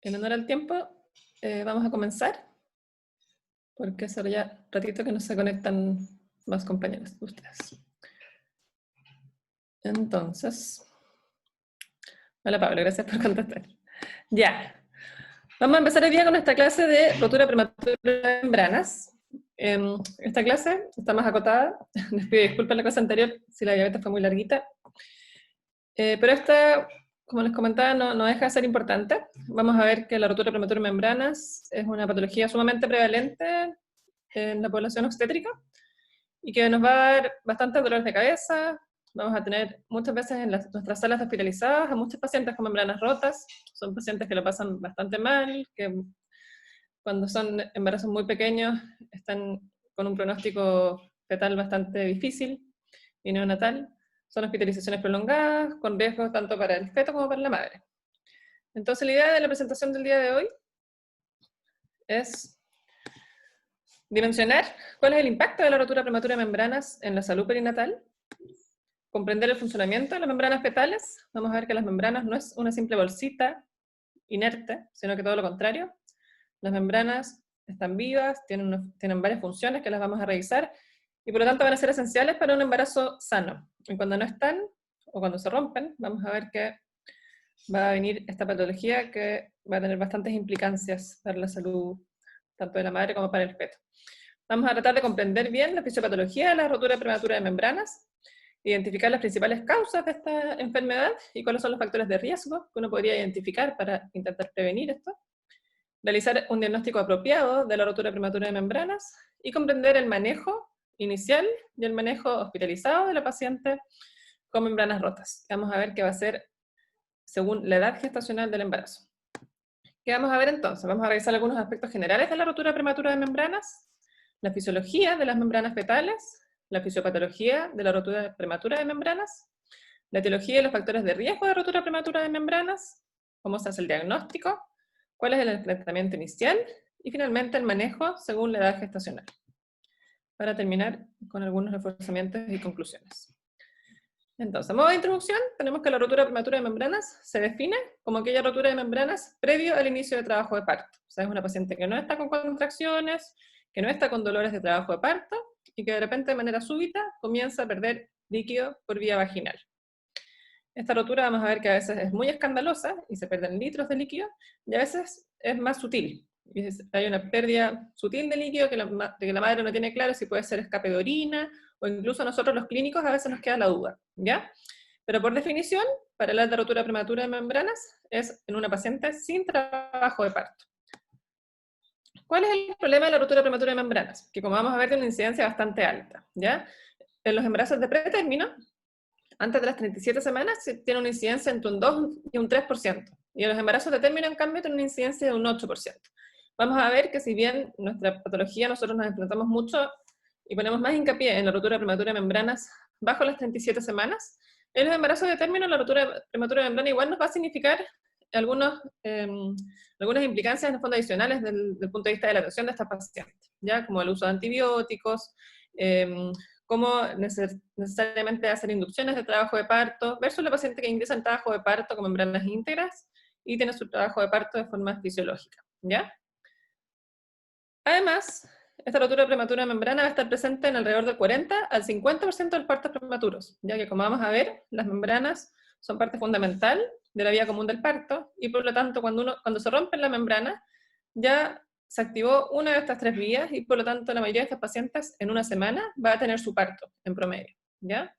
En honor al tiempo, vamos a comenzar, porque hace ya ratito que no se conectan más compañeros de ustedes. Entonces, hola Pablo, gracias por contestar. Ya, vamos a empezar hoy día con nuestra clase de rotura prematura de membranas. Esta clase está más acotada, les pido disculpas en la clase anterior si la diabetes fue muy larguita, pero esta, como les comentaba, no deja de ser importante. Vamos a ver que la rotura prematura de membranas es una patología sumamente prevalente en la población obstétrica y que nos va a dar bastantes dolores de cabeza. Vamos a tener muchas veces en nuestras salas hospitalizadas a muchos pacientes con membranas rotas. Son pacientes que lo pasan bastante mal, que cuando son embarazos muy pequeños están con un pronóstico fetal bastante difícil y neonatal. Son hospitalizaciones prolongadas, con riesgos tanto para el feto como para la madre. Entonces la idea de la presentación del día de hoy es dimensionar cuál es el impacto de la rotura prematura de membranas en la salud perinatal, comprender el funcionamiento de las membranas fetales. Vamos a ver que las membranas no es una simple bolsita inerte, sino que todo lo contrario. Las membranas están vivas, tienen varias funciones que las vamos a revisar, y por lo tanto van a ser esenciales para un embarazo sano. Y cuando no están, o cuando se rompen, vamos a ver que va a venir esta patología que va a tener bastantes implicancias para la salud, tanto de la madre como para el feto. Vamos a tratar de comprender bien la fisiopatología de la rotura prematura de membranas, identificar las principales causas de esta enfermedad y cuáles son los factores de riesgo que uno podría identificar para intentar prevenir esto, realizar un diagnóstico apropiado de la rotura prematura de membranas y comprender el manejo inicial y el manejo hospitalizado de la paciente con membranas rotas. Vamos a ver qué va a ser según la edad gestacional del embarazo. ¿Qué vamos a ver entonces? Vamos a revisar algunos aspectos generales de la rotura prematura de membranas, la fisiología de las membranas fetales, la fisiopatología de la rotura prematura de membranas, la etiología y los factores de riesgo de rotura prematura de membranas, cómo se hace el diagnóstico, cuál es el tratamiento inicial y finalmente el manejo según la edad gestacional. Para terminar con algunos reforzamientos y conclusiones. Entonces, a modo de introducción, tenemos que la rotura prematura de membranas se define como aquella rotura de membranas previo al inicio del trabajo de parto. O sea, es una paciente que no está con contracciones, que no está con dolores de trabajo de parto, y que de repente de manera súbita comienza a perder líquido por vía vaginal. Esta rotura vamos a ver que a veces es muy escandalosa y se pierden litros de líquido, y a veces es más sutil. Hay una pérdida sutil de líquido que la madre no tiene claro si puede ser escape de orina, o incluso nosotros los clínicos a veces nos queda la duda, ¿ya? Pero por definición, para la alta rotura prematura de membranas, es en una paciente sin trabajo de parto. ¿Cuál es el problema de la rotura prematura de membranas? Que como vamos a ver tiene una incidencia bastante alta, ¿ya? En los embarazos de pretérmino, antes de las 37 semanas, tiene una incidencia entre un 2 y un 3%. Y en los embarazos de término, en cambio, tiene una incidencia de un 8%. Vamos a ver que si bien nuestra patología nosotros nos enfrentamos mucho y ponemos más hincapié en la rotura prematura de membranas bajo las 37 semanas, en los embarazos de término la rotura prematura de membrana igual nos va a significar algunas implicancias en el fondo adicionales del punto de vista de la atención de estas pacientes, ¿ya? Como el uso de antibióticos, cómo necesariamente hacer inducciones de trabajo de parto, versus la paciente que ingresa en trabajo de parto con membranas íntegras y tiene su trabajo de parto de forma fisiológica, ¿ya? Además, esta rotura prematura de membrana va a estar presente en alrededor del 40 al 50% de los partos prematuros, ya que como vamos a ver, las membranas son parte fundamental de la vía común del parto, y por lo tanto cuando se rompe la membrana, ya se activó una de estas tres vías, y por lo tanto la mayoría de estas pacientes en una semana va a tener su parto, en promedio, ¿ya?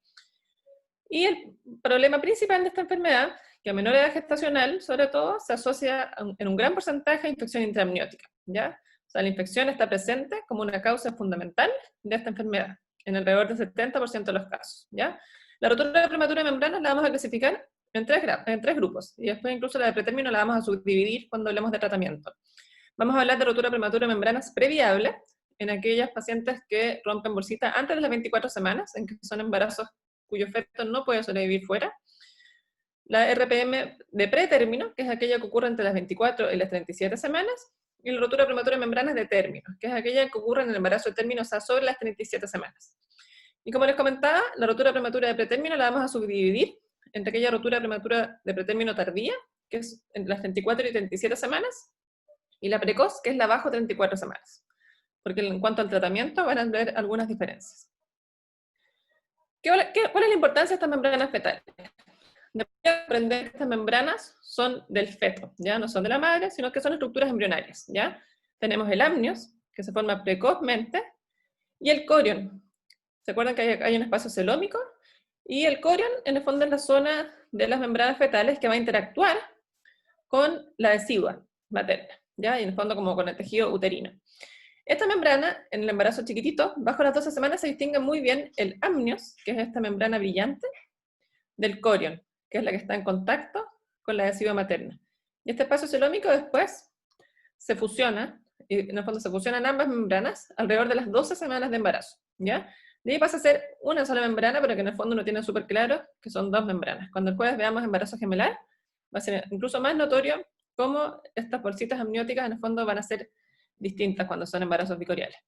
Y el problema principal de esta enfermedad, que a menor edad gestacional, sobre todo, se asocia en un gran porcentaje a infección intraamniótica, ¿ya? O sea, la infección está presente como una causa fundamental de esta enfermedad, en alrededor del 70% de los casos, ¿ya? La rotura prematura de membranas la vamos a clasificar en tres grupos, y después incluso la de pretérmino la vamos a subdividir cuando hablemos de tratamiento. Vamos a hablar de rotura prematura de membranas previable, en aquellas pacientes que rompen bolsita antes de las 24 semanas, en que son embarazos cuyo feto no puede sobrevivir fuera. La RPM de pretérmino, que es aquella que ocurre entre las 24 y las 37 semanas, y la rotura prematura de membranas de término, que es aquella que ocurre en el embarazo de término, o sea, sobre las 37 semanas. Y como les comentaba, la rotura prematura de pretérmino la vamos a subdividir entre aquella rotura prematura de pretérmino tardía, que es entre las 34 y 37 semanas, y la precoz, que es la bajo 34 semanas. Porque en cuanto al tratamiento van a haber algunas diferencias. ¿Cuál es la importancia de estas membranas fetales? Debemos aprender que estas membranas son del feto, ¿ya? No son de la madre, sino que son estructuras embrionarias, ¿ya? Tenemos el amnios, que se forma precozmente, y el corion. ¿Se acuerdan que hay un espacio celómico? Y el corion, en el fondo, es la zona de las membranas fetales que va a interactuar con la decidua materna, ¿ya? Y en el fondo como con el tejido uterino. Esta membrana, en el embarazo chiquitito, bajo las 12 semanas se distingue muy bien el amnios, que es esta membrana brillante, del corion, que es la que está en contacto con la decidua materna. Y este espacio celómico después se fusiona, y en el fondo se fusionan ambas membranas alrededor de las 12 semanas de embarazo, ¿ya? De ahí pasa a ser una sola membrana, pero que en el fondo uno tiene súper claro que son dos membranas. Cuando el jueves veamos embarazo gemelar, va a ser incluso más notorio cómo estas bolsitas amnióticas en el fondo van a ser distintas cuando son embarazos bicoriales.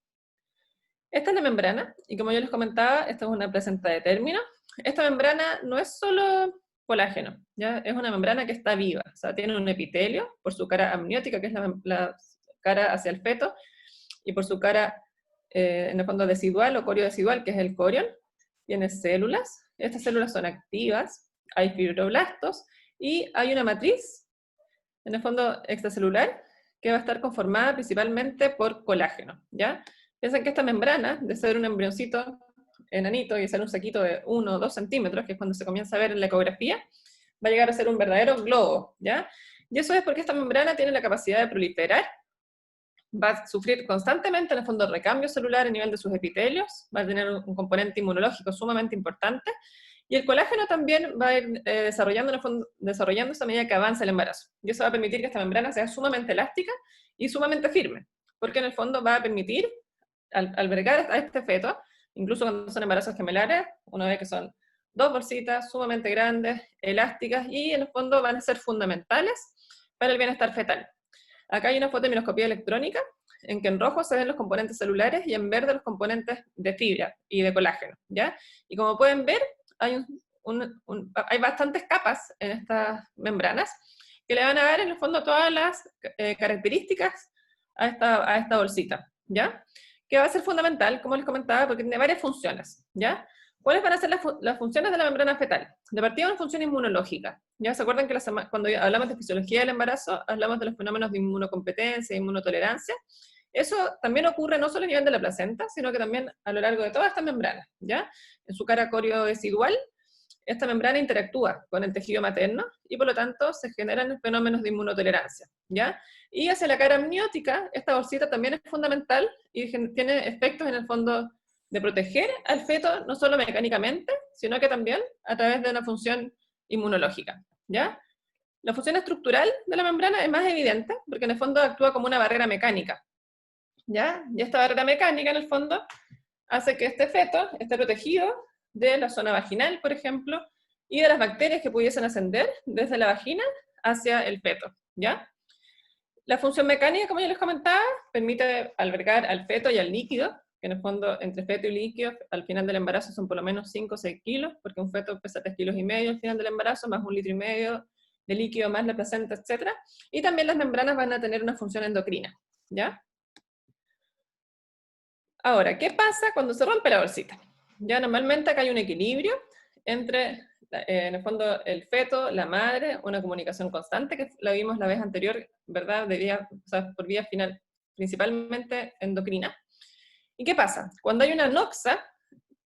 Esta es la membrana, y como yo les comentaba, esta es una placenta de término. Esta membrana no es solo colágeno, ¿ya? Es una membrana que está viva, o sea, tiene un epitelio por su cara amniótica, que es la cara hacia el feto, y por su cara, en el fondo, decidual o coriodecidual, que es el corion. Tiene células, estas células son activas, hay fibroblastos, y hay una matriz, en el fondo extracelular, que va a estar conformada principalmente por colágeno, ¿ya? Piensen que esta membrana, de ser un embrioncito enanito y ser un saquito de 1 o 2 centímetros, que es cuando se comienza a ver en la ecografía, va a llegar a ser un verdadero globo, ¿ya? Y eso es porque esta membrana tiene la capacidad de proliferar, va a sufrir constantemente, en el fondo, recambio celular a nivel de sus epitelios, va a tener un componente inmunológico sumamente importante, y el colágeno también va a ir desarrollándose a medida que avanza el embarazo. Y eso va a permitir que esta membrana sea sumamente elástica y sumamente firme, porque en el fondo va a permitir albergar a este feto, incluso cuando son embarazos gemelares, una vez que son dos bolsitas sumamente grandes, elásticas, y en el fondo van a ser fundamentales para el bienestar fetal. Acá hay una fotominoscopía electrónica, en que en rojo se ven los componentes celulares y en verde los componentes de fibra y de colágeno, ¿ya? Y como pueden ver, hay, hay bastantes capas en estas membranas que le van a dar en el fondo todas las características a esta bolsita, ¿ya? Que va a ser fundamental, como les comentaba, porque tiene varias funciones, ¿ya? ¿Cuáles van a ser las funciones de la membrana fetal? De partida, una función inmunológica. ¿Ya se acuerdan que cuando hablamos de fisiología del embarazo, hablamos de los fenómenos de inmunocompetencia e inmunotolerancia? Eso también ocurre no solo a nivel de la placenta, sino que también a lo largo de todas estas membranas, ¿ya? En su cara coriodecidual, esta membrana interactúa con el tejido materno y por lo tanto se generan fenómenos de inmunotolerancia, ¿ya? Y hacia la cara amniótica, esta bolsita también es fundamental y tiene efectos en el fondo de proteger al feto, no solo mecánicamente, sino que también a través de una función inmunológica, ¿ya? La función estructural de la membrana es más evidente, porque en el fondo actúa como una barrera mecánica, ¿ya? Y esta barrera mecánica, en el fondo, hace que este feto esté protegido de la zona vaginal, por ejemplo, y de las bacterias que pudiesen ascender desde la vagina hacia el feto, ¿ya? La función mecánica, como ya les comentaba, permite albergar al feto y al líquido, que en el fondo entre feto y líquido al final del embarazo son por lo menos 5 o 6 kilos, porque un feto pesa 3,5 kilos al final del embarazo, más 1,5 litros de líquido, más la placenta, etc. Y también las membranas van a tener una función endocrina, ¿ya? Ahora, ¿qué pasa cuando se rompe la bolsita? Ya normalmente acá hay un equilibrio entre, en el fondo, el feto, la madre, una comunicación constante, que la vimos la vez anterior, ¿verdad? Por vía final, principalmente endocrina. ¿Y qué pasa? Cuando hay una noxa,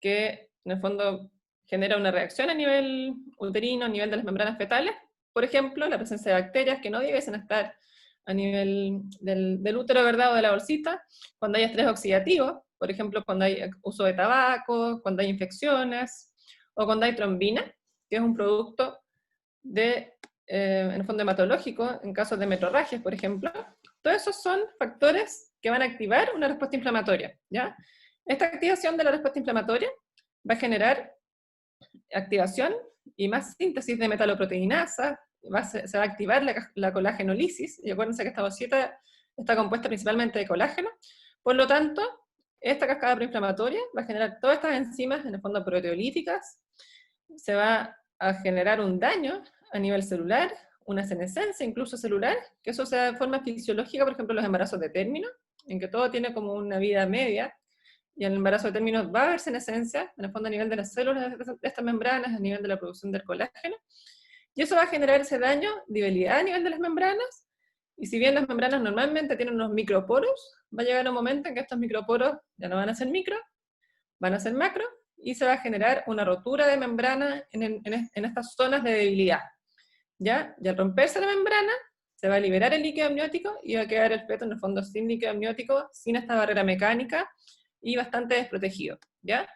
que en el fondo genera una reacción a nivel uterino, a nivel de las membranas fetales, por ejemplo, la presencia de bacterias que no debiesen estar a nivel del útero, ¿verdad?, o de la bolsita, cuando hay estrés oxidativo, por ejemplo, cuando hay uso de tabaco, cuando hay infecciones, o cuando hay trombina, que es un producto en el fondo hematológico, en casos de metrorragias, por ejemplo. Todos esos son factores que van a activar una respuesta inflamatoria, ¿ya? Esta activación de la respuesta inflamatoria va a generar activación y más síntesis de metaloproteinasa, se va a activar la colágenolisis, y acuérdense que esta bolsita está compuesta principalmente de colágeno, por lo tanto, esta cascada proinflamatoria va a generar todas estas enzimas, en el fondo proteolíticas, se va a generar un daño a nivel celular, una senescencia, incluso celular, que eso se da de forma fisiológica, por ejemplo, los embarazos de término, en que todo tiene como una vida media, y en el embarazo de término va a haber senescencia, en el fondo a nivel de las células de estas membranas, a nivel de la producción del colágeno, y eso va a generar ese daño, debilidad a nivel de las membranas, y si bien las membranas normalmente tienen unos microporos, va a llegar un momento en que estos microporos ya no van a ser micro, van a ser macro, y se va a generar una rotura de membrana en estas zonas de debilidad. ¿Ya? Y al romperse la membrana, se va a liberar el líquido amniótico y va a quedar el feto en el fondo sin líquido amniótico, sin esta barrera mecánica y bastante desprotegido. ¿Ya?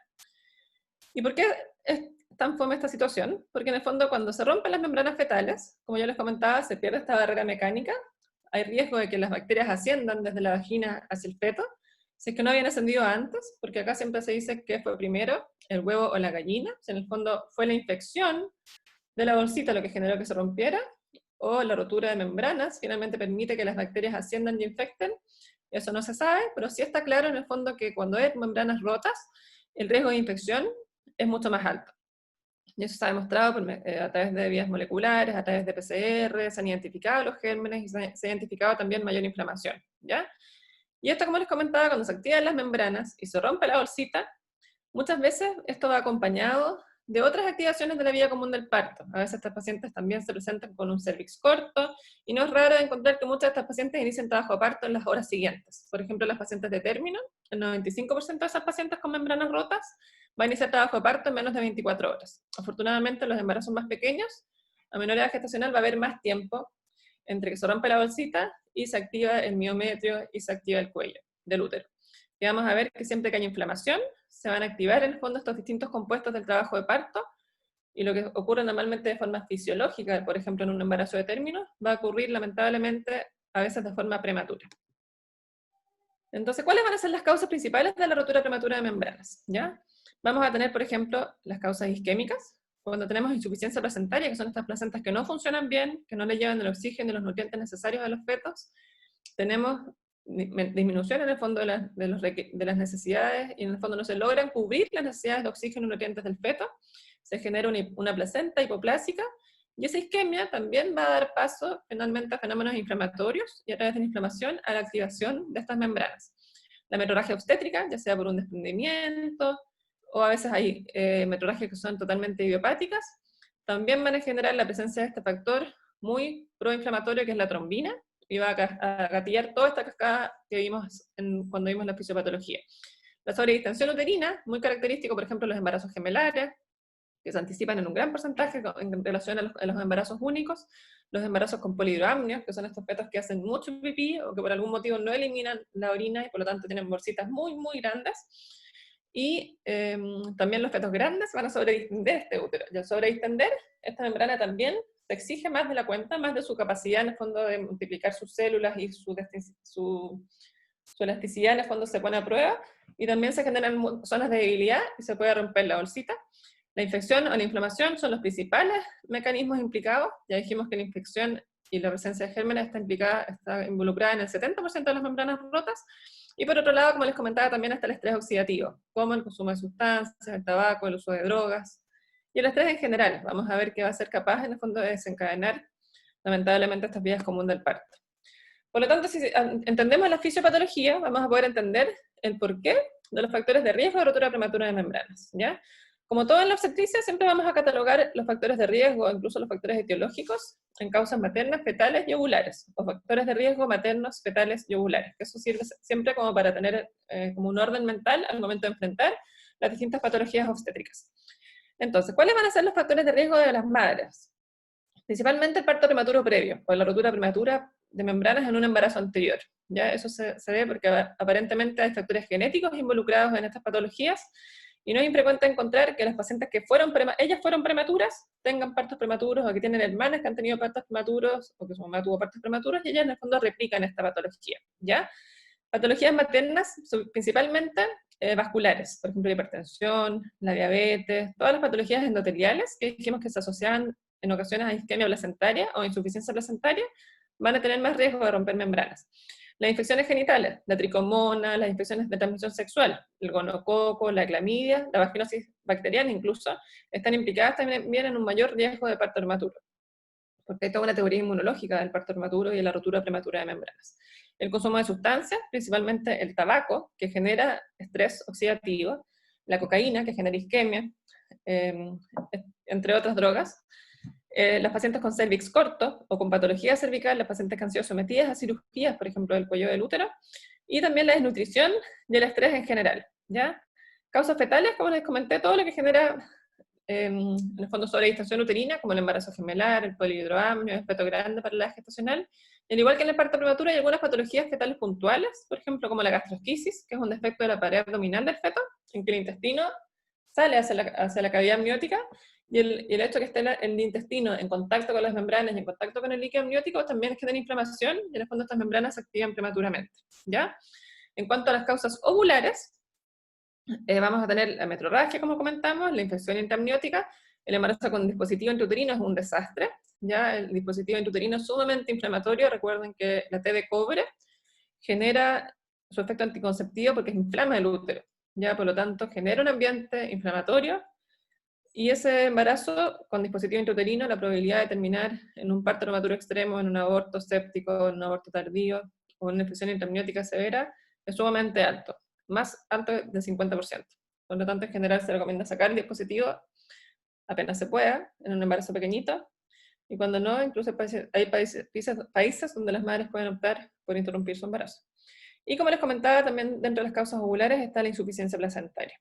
¿Y por qué es tan fome esta situación? Porque en el fondo cuando se rompen las membranas fetales, como yo les comentaba, se pierde esta barrera mecánica, hay riesgo de que las bacterias asciendan desde la vagina hacia el feto, si es que no habían ascendido antes, porque acá siempre se dice que fue primero el huevo o la gallina, si en el fondo fue la infección de la bolsita lo que generó que se rompiera, o la rotura de membranas finalmente permite que las bacterias asciendan y infecten. Eso no se sabe, pero sí está claro en el fondo que cuando hay membranas rotas, el riesgo de infección es mucho más alto. Y eso se ha demostrado a través de vías moleculares, a través de PCR, se han identificado los gérmenes y se ha identificado también mayor inflamación, ¿ya? Y esto, como les comentaba, cuando se activan las membranas y se rompe la bolsita, muchas veces esto va acompañado de otras activaciones de la vía común del parto. A veces estas pacientes también se presentan con un cervix corto, y no es raro encontrar que muchas de estas pacientes inician trabajo de parto en las horas siguientes. Por ejemplo, las pacientes de término, el 95% de esas pacientes con membranas rotas va a iniciar trabajo de parto en menos de 24 horas. Afortunadamente, los embarazos más pequeños, a menor edad gestacional, va a haber más tiempo entre que se rompe la bolsita y se activa el miometrio y se activa el cuello del útero. Y vamos a ver que siempre que hay inflamación, se van a activar en el fondo estos distintos compuestos del trabajo de parto, y lo que ocurre normalmente de forma fisiológica, por ejemplo en un embarazo de término, va a ocurrir lamentablemente a veces de forma prematura. Entonces, ¿cuáles van a ser las causas principales de la rotura prematura de membranas? ¿Ya? Vamos a tener, por ejemplo, las causas isquémicas, cuando tenemos insuficiencia placentaria, que son estas placentas que no funcionan bien, que no le llevan el oxígeno y los nutrientes necesarios a los fetos. Tenemos disminución en el fondo de las necesidades, y en el fondo no se logran cubrir las necesidades de oxígeno y nutrientes del feto, se genera una placenta hipoplásica, y esa isquemia también va a dar paso finalmente a fenómenos inflamatorios, y a través de la inflamación a la activación de estas membranas. La metrorragia obstétrica, ya sea por un desprendimiento, o a veces hay metrorragias que son totalmente idiopáticas, también van a generar la presencia de este factor muy proinflamatorio que es la trombina, y va a gatillar toda esta cascada que vimos cuando vimos la fisiopatología. La sobredistensión uterina, muy característico, por ejemplo, los embarazos gemelares, que se anticipan en un gran porcentaje en relación a los embarazos únicos, los embarazos con polihidroamnios, que son estos fetos que hacen mucho pipí, o que por algún motivo no eliminan la orina, y por lo tanto tienen bolsitas muy, muy grandes, y también los fetos grandes van a sobredistender este útero, y al sobredistender, esta membrana también se exige más de la cuenta, más de su capacidad en el fondo de multiplicar sus células, y su elasticidad en el fondo se pone a prueba, y también se generan zonas de debilidad y se puede romper la bolsita. La infección o la inflamación son los principales mecanismos implicados. Ya dijimos que la infección y la presencia de gérmenes está involucrada en el 70% de las membranas rotas. Y por otro lado, como les comentaba, también está el estrés oxidativo, como el consumo de sustancias, el tabaco, el uso de drogas, y el estrés en general. Vamos a ver qué va a ser capaz en el fondo de desencadenar lamentablemente estas vías comunes del parto. Por lo tanto, si entendemos la fisiopatología, vamos a poder entender el porqué de los factores de riesgo de rotura prematura de membranas, ¿ya? Como todo en la obstetricia, siempre vamos a catalogar los factores de riesgo, incluso los factores etiológicos, en causas maternas, fetales y ovulares, o factores de riesgo maternos, fetales y ovulares, que eso sirve siempre como para tener como un orden mental al momento de enfrentar las distintas patologías obstétricas. Entonces, ¿cuáles van a ser los factores de riesgo de las madres? Principalmente el parto prematuro previo, o la rotura prematura de membranas en un embarazo anterior. ¿Ya? Eso se ve porque aparentemente hay factores genéticos involucrados en estas patologías, y no es infrecuente encontrar que las pacientes que ellas fueron prematuras, tengan partos prematuros, o que tienen hermanas que han tenido partos prematuros, o que su mamá tuvo partos prematuros, y ellas en el fondo replican esta patología, ¿ya? Patologías maternas, principalmente vasculares, por ejemplo, la hipertensión, la diabetes, todas las patologías endoteliales que dijimos que se asociaban en ocasiones a isquemia placentaria o insuficiencia placentaria, van a tener más riesgo de romper membranas. Las infecciones genitales, la tricomona, las infecciones de transmisión sexual, el gonococo, la clamidia, la vaginosis bacteriana incluso, están implicadas también en un mayor riesgo de parto prematuro. porque hay toda una teoría inmunológica del parto prematuro y de la rotura prematura de membranas. El consumo de sustancias, principalmente el tabaco, que genera estrés oxidativo, la cocaína, que genera isquemia, entre otras drogas. Las pacientes con cervix corto o con patología cervical, las pacientes que han sido sometidas a cirugías, por ejemplo, del cuello del útero, y también la desnutrición y el estrés en general, ¿ya? Causas fetales, como les comenté, todo lo que genera, en el fondo, sobredistensión uterina, como el embarazo gemelar, el polihidroamnio, el feto grande para la edad gestacional, y al igual que en el parto prematuro hay algunas patologías fetales puntuales, por ejemplo, como la gastrosquisis, que es un defecto de la pared abdominal del feto, en que el intestino sale hacia la cavidad amniótica, y el hecho de que esté el intestino en contacto con las membranas y en contacto con el líquido amniótico también genera inflamación, y en el fondo estas membranas se activan prematuramente, ¿ya? En cuanto a las causas ovulares, vamos a tener la metrorragia, como comentamos, la infección intraamniótica, el embarazo con dispositivo intrauterino es un desastre, ¿ya? El dispositivo intrauterino es sumamente inflamatorio, recuerden que la T de cobre genera su efecto anticonceptivo porque inflama el útero, ¿ya? Por lo tanto genera un ambiente inflamatorio, y ese embarazo con dispositivo intrauterino, la probabilidad de terminar en un parto prematuro extremo, en un aborto séptico, en un aborto tardío, o en una infección intraamniótica severa, es sumamente alto, más alto del 50%. Por lo tanto, en general se recomienda sacar el dispositivo apenas se pueda, en un embarazo pequeñito, y cuando no, incluso hay países donde las madres pueden optar por interrumpir su embarazo. Y como les comentaba, también dentro de las causas ovulares está la insuficiencia placentaria.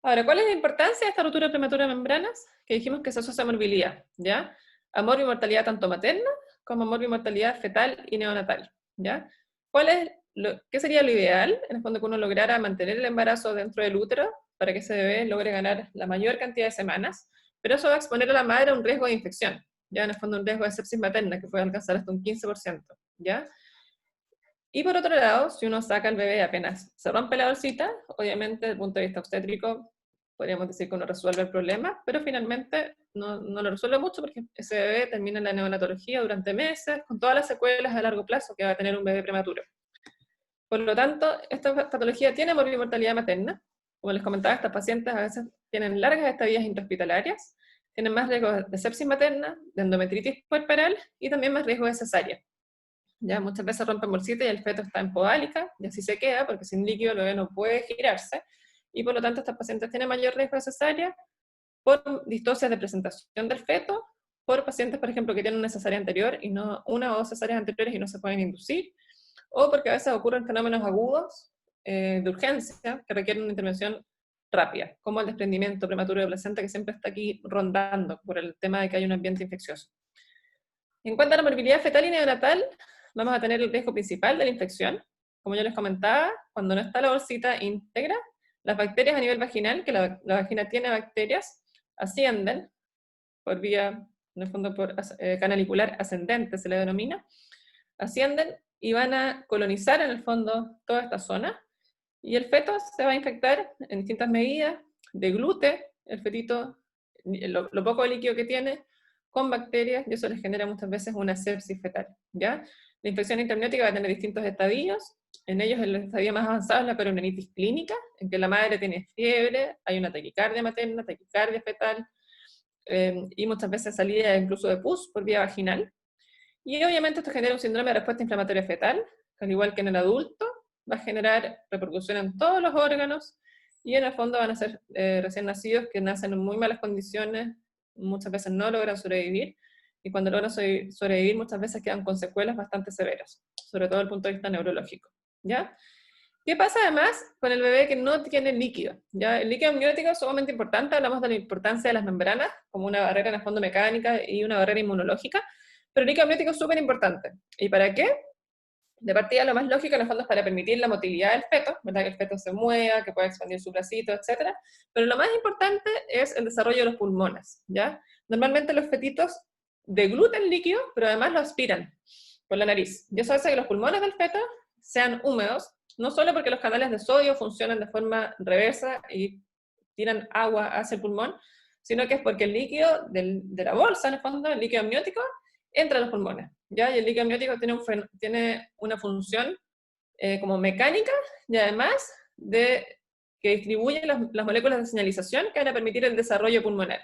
Ahora, ¿cuál es la importancia de esta ruptura prematura de membranas? Que dijimos que se asocia a morbilidad, ¿ya? A morbimortalidad tanto materna como a morbimortalidad fetal y neonatal, ¿ya? ¿Qué sería lo ideal? En el fondo, que uno lograra mantener el embarazo dentro del útero para que ese bebé logre ganar la mayor cantidad de semanas, pero eso va a exponer a la madre a un riesgo de infección, ¿ya? En el fondo, un riesgo de sepsis materna que puede alcanzar hasta un 15%, ¿ya? Y por otro lado, si uno saca al bebé apenas se rompe la bolsita, obviamente desde el punto de vista obstétrico podríamos decir que uno resuelve el problema, pero finalmente no lo resuelve mucho porque ese bebé termina en la neonatología durante meses, con todas las secuelas a largo plazo que va a tener un bebé prematuro. Por lo tanto, esta patología tiene morbimortalidad materna. Como les comentaba, estas pacientes a veces tienen largas estadías intrahospitalarias, tienen más riesgo de sepsis materna, de endometritis puerperal y también más riesgo de cesárea. Ya muchas veces rompen bolsita y el feto está en podálica, y así se queda, porque sin líquido el bebé no puede girarse, y por lo tanto estas pacientes tienen mayor riesgo de cesárea por distocias de presentación del feto, por pacientes, por ejemplo, que tienen una cesárea anterior, y no una o dos cesáreas anteriores y no se pueden inducir, o porque a veces ocurren fenómenos agudos de urgencia que requieren una intervención rápida, como el desprendimiento prematuro de placenta, que siempre está aquí rondando por el tema de que hay un ambiente infeccioso. En cuanto a la morbilidad fetal y neonatal, vamos a tener el riesgo principal de la infección. Como yo les comentaba, cuando no está la bolsita íntegra, las bacterias a nivel vaginal, que la vagina tiene bacterias, ascienden por vía, en el fondo por canalicular ascendente se le denomina, ascienden y van a colonizar en el fondo toda esta zona, y el feto se va a infectar en distintas medidas, deglute el fetito, lo poco de líquido que tiene, con bacterias, y eso les genera muchas veces una sepsis fetal, ¿ya? La infección intraamniótica va a tener distintos estadios, en ellos el estadio más avanzado es la peritonitis clínica, en que la madre tiene fiebre, hay una taquicardia materna, taquicardia fetal, y muchas veces salida incluso de pus por vía vaginal, y obviamente esto genera un síndrome de respuesta inflamatoria fetal, que al igual que en el adulto, va a generar repercusión en todos los órganos, y en el fondo van a ser recién nacidos que nacen en muy malas condiciones, muchas veces no logran sobrevivir, y cuando logran sobrevivir muchas veces quedan con secuelas bastante severas, sobre todo desde el punto de vista neurológico, ¿ya? ¿Qué pasa además con el bebé que no tiene líquido? ¿Ya? El líquido amniótico es sumamente importante, hablamos de la importancia de las membranas como una barrera en el fondo mecánica y una barrera inmunológica, pero el líquido amniótico es súper importante. ¿Y para qué? De partida, lo más lógico en el fondo es para permitir la motilidad del feto, ¿verdad? Que el feto se mueva, que pueda expandir su bracito, etc. Pero lo más importante es el desarrollo de los pulmones, ¿ya? Normalmente los fetitos degluten líquido, pero además lo aspiran por la nariz. Y eso hace que los pulmones del feto sean húmedos, no solo porque los canales de sodio funcionan de forma reversa y tiran agua hacia el pulmón, sino que es porque el líquido de la bolsa, en el fondo, el líquido amniótico, entra a los pulmones, ¿ya? Y el líquido amniótico tiene una función como mecánica, y además de que distribuye las moléculas de señalización que van a permitir el desarrollo pulmonar.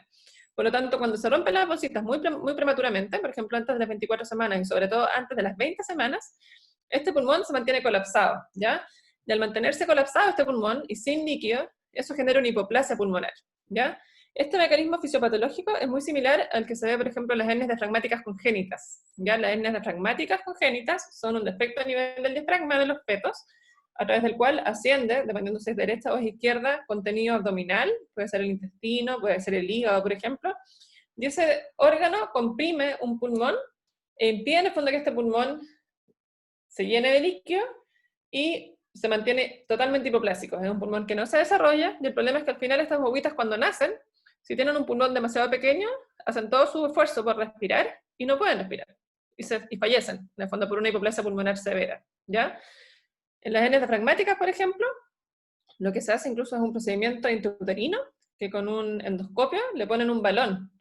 Por lo tanto, cuando se rompen las bolsitas muy prematuramente, por ejemplo, antes de las 24 semanas y sobre todo antes de las 20 semanas, este pulmón se mantiene colapsado, ¿ya? Y al mantenerse colapsado este pulmón y sin líquido, eso genera una hipoplasia pulmonar, ¿ya? Este mecanismo fisiopatológico es muy similar al que se ve, por ejemplo, en las hernias diafragmáticas congénitas, ¿ya? Las hernias diafragmáticas congénitas son un defecto a nivel del diafragma de los fetos, a través del cual asciende, dependiendo si es derecha o es izquierda, contenido abdominal, puede ser el intestino, puede ser el hígado, por ejemplo, y ese órgano comprime un pulmón e impide en el fondo que este pulmón se llene de líquido y se mantiene totalmente hipoplásico. Es un pulmón que no se desarrolla, y el problema es que al final estas bobitas cuando nacen, si tienen un pulmón demasiado pequeño, hacen todo su esfuerzo por respirar y no pueden respirar, y fallecen, en el fondo por una hipoplasia pulmonar severa, ¿ya? En las hernias diafragmáticas, por ejemplo, lo que se hace incluso es un procedimiento intrauterino, que con un endoscopio le ponen un balón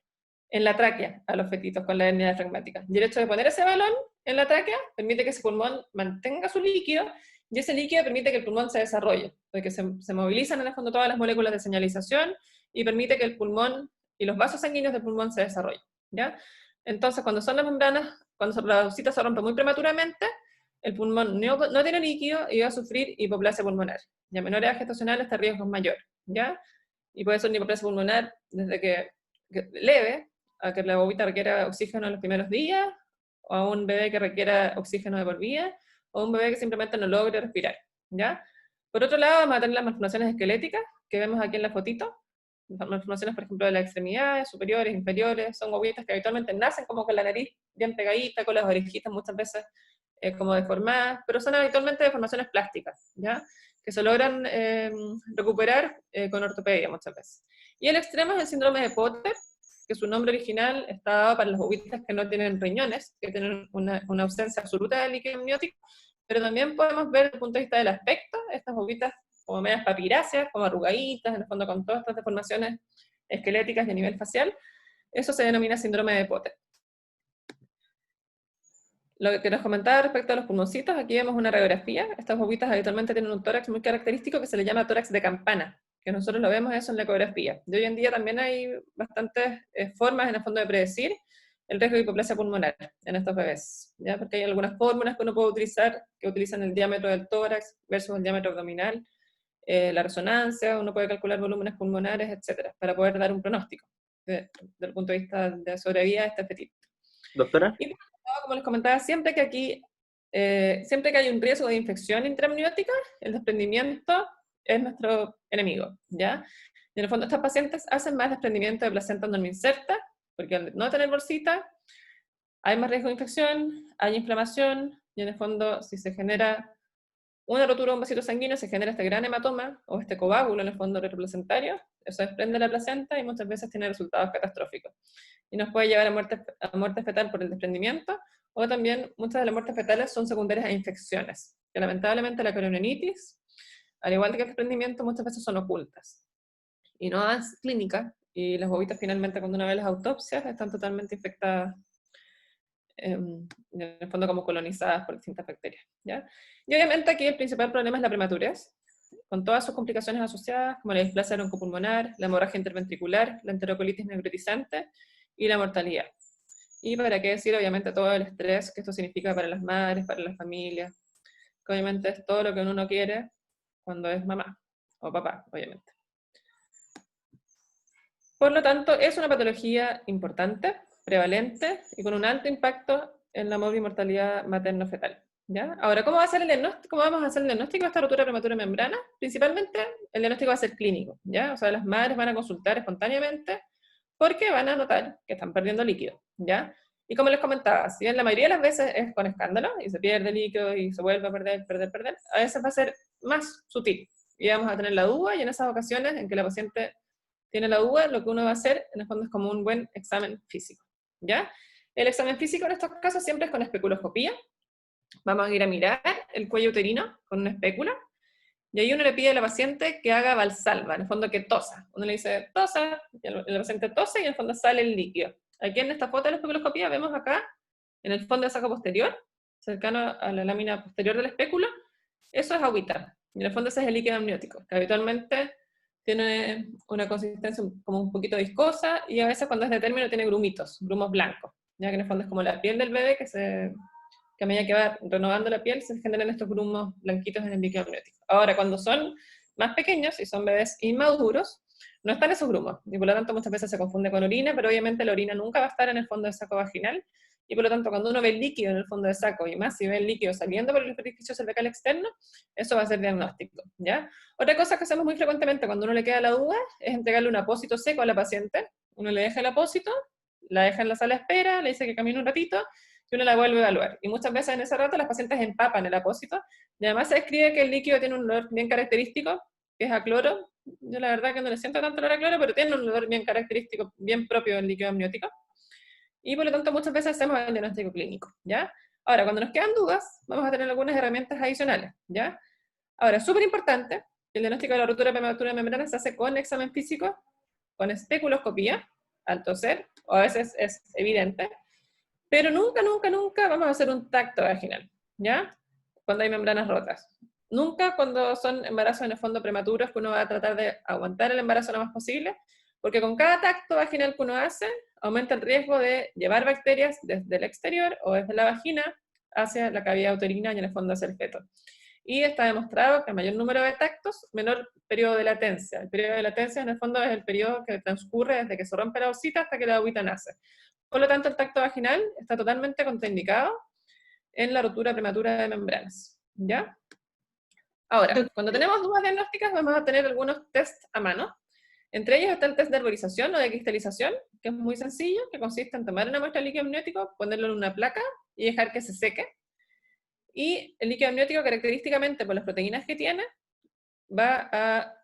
en la tráquea a los fetitos con la hernia diafragmática. Y el hecho de poner ese balón en la tráquea permite que ese pulmón mantenga su líquido, y ese líquido permite que el pulmón se desarrolle, porque se movilizan en el fondo todas las moléculas de señalización y permite que el pulmón y los vasos sanguíneos del pulmón se desarrollen, ¿ya? Entonces, cuando son las membranas, cuando la bolsita se rompe muy prematuramente, el pulmón no tiene líquido y va a sufrir hipoplasia pulmonar. Y a menor edad gestacional este riesgo es mayor, ¿ya? Y puede ser una hipoplasia pulmonar desde que leve, a que la bobita requiera oxígeno en los primeros días, o a un bebé que requiera oxígeno de por vida, o un bebé que simplemente no logre respirar, ¿ya? Por otro lado, vamos a tener las malformaciones esqueléticas, que vemos aquí en la fotito, malformaciones, por ejemplo, de las extremidades, superiores, inferiores, son bobitas que habitualmente nacen como con la nariz bien pegadita, con las orejitas muchas veces como deformadas, pero son habitualmente deformaciones plásticas, ¿ya? Que se logran recuperar con ortopedia muchas veces. Y el extremo es el síndrome de Potter, que su nombre original está dado para las bobitas que no tienen riñones, que tienen una ausencia absoluta de líquido amniótico, pero también podemos ver desde el punto de vista del aspecto, estas bobitas como medias papiráceas, como arrugaditas, en el fondo con todas estas deformaciones esqueléticas y a nivel facial, eso se denomina síndrome de Potter. Lo que nos comentaba respecto a los pulmoncitos, aquí vemos una radiografía. Estas bobitas habitualmente tienen un tórax muy característico que se le llama tórax de campana, que nosotros lo vemos eso en la ecografía. De hoy en día también hay bastantes formas en el fondo de predecir el riesgo de hipoplasia pulmonar en estos bebés, ¿ya? Porque hay algunas fórmulas que uno puede utilizar, que utilizan el diámetro del tórax versus el diámetro abdominal, la resonancia, uno puede calcular volúmenes pulmonares, etcétera, para poder dar un pronóstico desde el punto de vista de sobrevida de este fetito. Doctora. Y como les comentaba, siempre que hay un riesgo de infección intraamniótica, el desprendimiento es nuestro enemigo, ¿ya? Y en el fondo, estos pacientes hacen más desprendimiento de placenta no inserta, porque al no tener bolsita, hay más riesgo de infección, hay inflamación, y en el fondo, si se genera una rotura de un vasito sanguíneo, se genera este gran hematoma, o este coágulo en el fondo retroplacentario, eso desprende la placenta y muchas veces tiene resultados catastróficos. Y nos puede llevar a muerte fetal por el desprendimiento, o también muchas de las muertes fetales son secundarias a infecciones, que lamentablemente la corionitis, al igual que el desprendimiento, muchas veces son ocultas. Y no es clínica, y las bobitas finalmente cuando uno ve las autopsias están totalmente infectadas, en el fondo como colonizadas por distintas bacterias, ¿ya? Y obviamente aquí el principal problema es la prematurez, con todas sus complicaciones asociadas, como la displasia broncopulmonar, la hemorragia interventricular, la enterocolitis necrotizante y la mortalidad. Y para qué decir, obviamente, todo el estrés que esto significa para las madres, para las familias, que obviamente es todo lo que uno no quiere cuando es mamá, o papá, obviamente. Por lo tanto, es una patología importante, prevalente, y con un alto impacto en la morbimortalidad materno-fetal, ¿ya? Ahora, ¿cómo vamos a hacer el diagnóstico de esta rotura prematura de membrana? Principalmente, el diagnóstico va a ser clínico, ¿ya? O sea, las madres van a consultar espontáneamente porque van a notar que están perdiendo líquido, ¿ya? Y como les comentaba, si bien la mayoría de las veces es con escándalo, y se pierde líquido y se vuelve a perder, a veces va a ser más sutil, y vamos a tener la duda, y en esas ocasiones en que la paciente tiene la duda, lo que uno va a hacer, en el fondo, es como un buen examen físico, ¿ya? El examen físico en estos casos siempre es con especuloscopía. Vamos a ir a mirar el cuello uterino con una espécula, y ahí uno le pide a la paciente que haga valsalva, en el fondo que tosa. Uno le dice, tosa, y el paciente tose, y en el fondo sale el líquido. Aquí en esta foto de la especuloscopía vemos acá, en el fondo del saco posterior, cercano a la lámina posterior del espéculo, eso es agüita. Y en el fondo ese es el líquido amniótico, que habitualmente tiene una consistencia como un poquito viscosa, y a veces cuando es de término tiene grumitos, grumos blancos, ya que en el fondo es como la piel del bebé que a medida que va renovando la piel se generan estos grumos blanquitos en el líquido amniótico. Ahora, cuando son más pequeños y son bebés inmaduros, no están esos grumos, y por lo tanto muchas veces se confunde con orina, pero obviamente la orina nunca va a estar en el fondo del saco vaginal, y por lo tanto cuando uno ve el líquido en el fondo del saco, y más si ve el líquido saliendo por el orificio cervical externo, eso va a ser diagnóstico, ¿ya? Otra cosa que hacemos muy frecuentemente cuando uno le queda la duda es entregarle un apósito seco a la paciente. Uno le deja el apósito, la deja en la sala de espera, le dice que camine un ratito, y uno la vuelve a evaluar. Y muchas veces en ese rato las pacientes empapan el apósito, y además se describe que el líquido tiene un olor bien característico, que es a cloro. Yo la verdad que no le siento tanto olor a cloro, pero tiene un olor bien característico, bien propio del líquido amniótico. Y por lo tanto muchas veces hacemos el diagnóstico clínico, ¿ya? Ahora, cuando nos quedan dudas, vamos a tener algunas herramientas adicionales, ¿ya? Ahora, súper importante, el diagnóstico de la rotura prematura de membrana se hace con examen físico, con especuloscopía, al toser, o a veces es evidente, pero nunca, nunca, nunca vamos a hacer un tacto vaginal, ¿ya? Cuando hay membranas rotas. Nunca cuando son embarazos en el fondo prematuros, que uno va a tratar de aguantar el embarazo lo más posible, porque con cada tacto vaginal que uno hace, aumenta el riesgo de llevar bacterias desde el exterior o desde la vagina hacia la cavidad uterina y en el fondo hacia el feto. Y está demostrado que a mayor número de tactos, menor periodo de latencia. El periodo de latencia en el fondo es el periodo que transcurre desde que se rompe la ovcita hasta que la agüita nace. Por lo tanto, el tacto vaginal está totalmente contraindicado en la rotura prematura de membranas, ¿ya? Ahora, cuando tenemos dudas diagnósticas vamos a tener algunos tests a mano. Entre ellos está el test de herborización o de cristalización, que es muy sencillo, que consiste en tomar una muestra de líquido amniótico, ponerlo en una placa y dejar que se seque. Y el líquido amniótico, característicamente por las proteínas que tiene, va a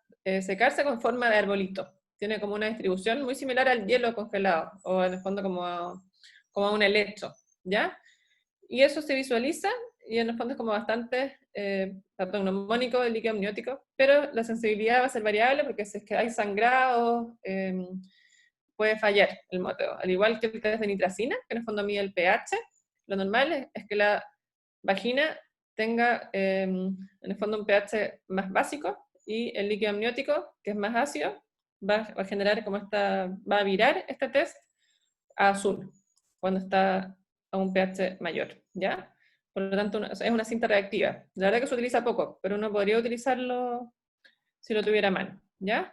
secarse con forma de arbolito. Tiene como una distribución muy similar al hielo congelado, o en el fondo como a un helecho, ¿ya? Y eso se visualiza, y en el fondo es como bastante patognomónico del líquido amniótico, pero la sensibilidad va a ser variable porque si es que hay sangrado, puede fallar el moteo. Al igual que el test de nitracina, que en el fondo mide el pH, lo normal es que la vagina tenga en el fondo un pH más básico, y el líquido amniótico, que es más ácido, va a generar como va a virar este test a azul, cuando está a un pH mayor, ¿ya? Por lo tanto, es una cinta reactiva. La verdad que se utiliza poco, pero uno podría utilizarlo si lo tuviera a mano, ¿ya?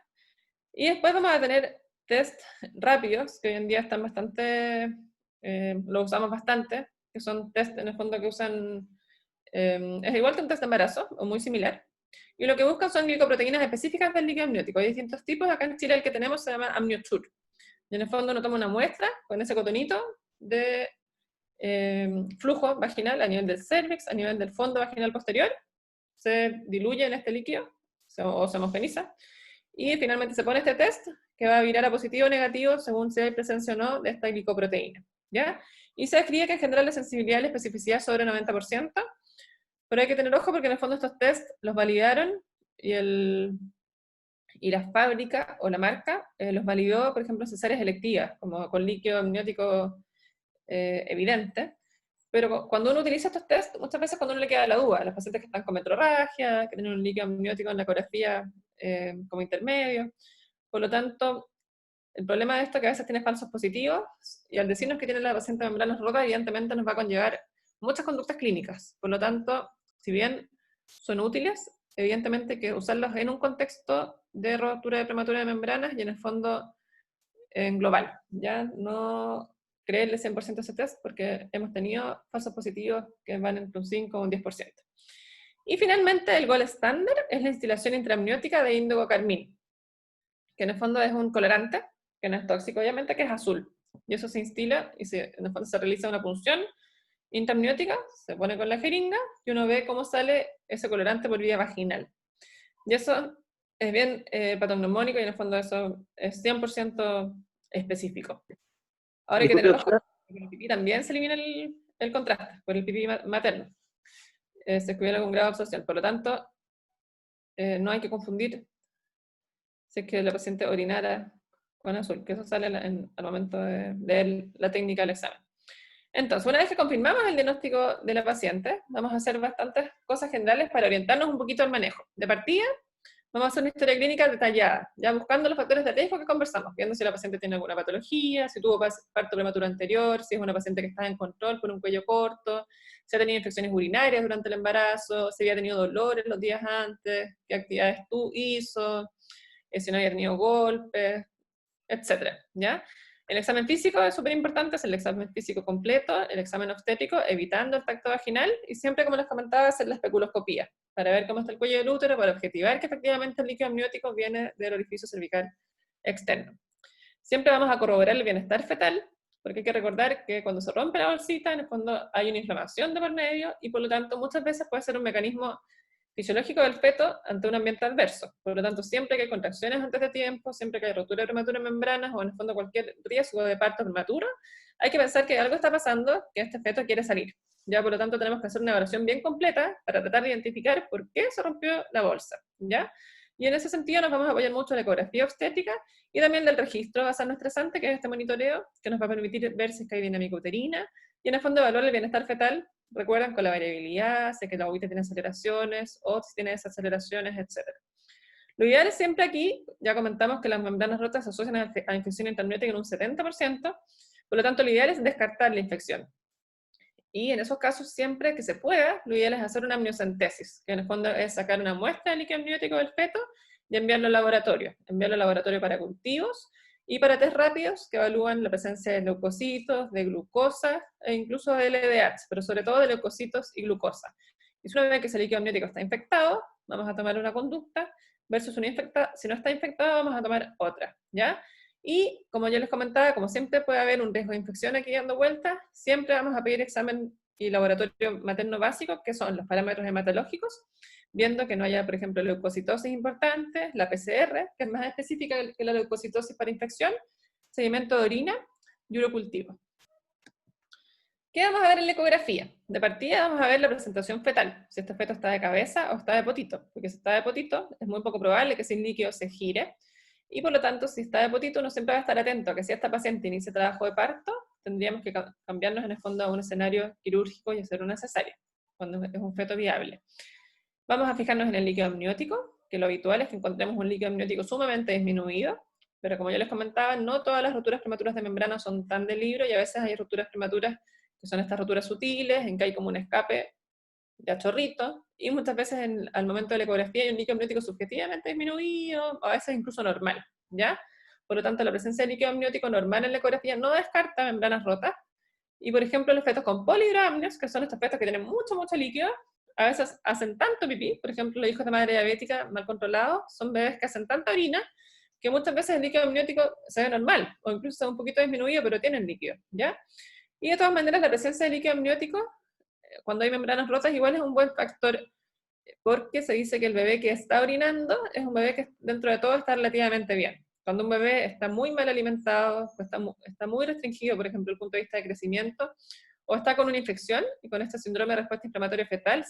Y después vamos a tener test rápidos, que hoy en día están bastante, lo usamos bastante, que son test en el fondo que usan, es igual que un test de embarazo, o muy similar, y lo que buscan son glicoproteínas específicas del líquido amniótico. Hay distintos tipos, acá en Chile el que tenemos se llama AmnioChur. Y en el fondo uno toma una muestra con ese cotonito de flujo vaginal a nivel del cervix, a nivel del fondo vaginal posterior, se diluye en este líquido, o se homogeniza, y finalmente se pone este test que va a virar a positivo o negativo según si hay presencia o no de esta glicoproteína, ¿ya? Y se describe que en general la sensibilidad y la especificidad sobre 90%, pero hay que tener ojo porque en el fondo estos test los validaron, y la fábrica o la marca los validó, por ejemplo, en cesáreas electivas, como con líquido amniótico evidente. Pero cuando uno utiliza estos test, muchas veces cuando uno le queda la duda, las pacientes que están con metrorragia, que tienen un líquido amniótico en la ecografía como intermedio, por lo tanto, el problema de esto es que a veces tiene falsos positivos, y al decirnos que tiene la paciente membranas rotas, evidentemente nos va a conllevar muchas conductas clínicas. Por lo tanto, si bien son útiles, evidentemente hay que usarlos en un contexto de rotura de prematura de membranas y en el fondo en global. Ya no creerle 100% ese test porque hemos tenido falsos positivos que van entre un 5 o un 10%. Y finalmente el gold estándar es la instilación intraamniótica de índigo carmín, que en el fondo es un colorante, que no es tóxico obviamente, que es azul. Y eso se instila y en el fondo se realiza una punción intraamniótica, se pone con la jeringa y uno ve cómo sale ese colorante por vía vaginal. Y eso es bien patognomónico, y en el fondo eso es 100% específico. Ahora hay que tener ojo, porque el pipí también se elimina el contraste por el pipí materno. Se descubrió con grado de absorción. Por lo tanto, no hay que confundir si es que la paciente orinara con azul, que eso sale al momento de leer la técnica del examen. Entonces, una vez que confirmamos el diagnóstico de la paciente, vamos a hacer bastantes cosas generales para orientarnos un poquito al manejo. De partida, Vamos a hacer una historia clínica detallada, ya buscando los factores de riesgo que conversamos, viendo si la paciente tiene alguna patología, si tuvo parto prematuro anterior, si es una paciente que está en control por un cuello corto, si ha tenido infecciones urinarias durante el embarazo, si había tenido dolores los días antes, qué actividades hizo, si no había tenido golpes, etcétera, ¿ya? El examen físico es súper importante, es el examen físico completo, el examen obstétrico, evitando el tacto vaginal, y siempre, como les comentaba, hacer la especuloscopía, para ver cómo está el cuello del útero, para objetivar que efectivamente el líquido amniótico viene del orificio cervical externo. Siempre vamos a corroborar el bienestar fetal, porque hay que recordar que cuando se rompe la bolsita, en el fondo hay una inflamación de por medio, y por lo tanto muchas veces puede ser un mecanismo fisiológico del feto ante un ambiente adverso. Por lo tanto, siempre que hay contracciones antes de tiempo, siempre que hay rotura prematura de membranas o en el fondo cualquier riesgo de parto prematuro, hay que pensar que algo está pasando, que este feto quiere salir. Ya, por lo tanto, tenemos que hacer una evaluación bien completa para tratar de identificar por qué se rompió la bolsa, ¿ya? Y en ese sentido nos vamos a apoyar mucho en la ecografía obstétrica y también del registro basal estresante, que es este monitoreo, que nos va a permitir ver si es que hay dinámica uterina, y en el fondo evaluar el bienestar fetal, recuerdan, con la variabilidad, si es que la bobita tiene aceleraciones, o si tiene desaceleraciones, etc. Lo ideal es siempre aquí, ya comentamos que las membranas rotas se asocian a infección intermediática en un 70%, por lo tanto lo ideal es descartar la infección. Y en esos casos, siempre que se pueda, lo ideal es hacer una amniocentesis, que en el fondo es sacar una muestra de líquido amniótico del feto y enviarlo al laboratorio para cultivos y para test rápidos que evalúan la presencia de leucocitos, de glucosa e incluso de LDH, pero sobre todo de leucocitos y glucosa. Y si una vez que ese líquido amniótico está infectado, vamos a tomar una conducta, versus una infectada. Si no está infectado, vamos a tomar otra, ¿ya? Y como yo les comentaba, como siempre puede haber un riesgo de infección aquí dando vueltas, siempre vamos a pedir examen y laboratorio materno básico, que son los parámetros hematológicos, viendo que no haya, por ejemplo, leucocitosis importante, la PCR, que es más específica que la leucocitosis para infección, sedimento de orina y urocultivo. ¿Qué vamos a ver en la ecografía? De partida vamos a ver la presentación fetal, si este feto está de cabeza o está de potito, porque si está de potito es muy poco probable que sin líquido se gire, y por lo tanto, si está de potito, uno siempre va a estar atento a que si esta paciente inicia trabajo de parto, tendríamos que cambiarnos en el fondo a un escenario quirúrgico y hacer una cesárea, cuando es un feto viable. Vamos a fijarnos en el líquido amniótico, que lo habitual es que encontremos un líquido amniótico sumamente disminuido, pero como yo les comentaba, no todas las roturas prematuras de membrana son tan de libro, y a veces hay roturas prematuras que son estas roturas sutiles, en que hay como un escape de a chorrito, y muchas veces al momento de la ecografía hay un líquido amniótico subjetivamente disminuido, o a veces incluso normal, ¿ya? Por lo tanto, la presencia de líquido amniótico normal en la ecografía no descarta membranas rotas, y por ejemplo los fetos con polihidroamnios, que son estos fetos que tienen mucho líquido, a veces hacen tanto pipí, por ejemplo los hijos de madre diabética mal controlados, son bebés que hacen tanta orina, que muchas veces el líquido amniótico se ve normal, o incluso un poquito disminuido, pero tienen líquido, ¿ya? Y de todas maneras la presencia de líquido amniótico cuando hay membranas rotas igual es un buen factor, porque se dice que el bebé que está orinando es un bebé que dentro de todo está relativamente bien. Cuando un bebé está muy mal alimentado, está muy restringido, por ejemplo, desde el punto de vista de crecimiento, o está con una infección, y con este síndrome de respuesta inflamatoria fetal,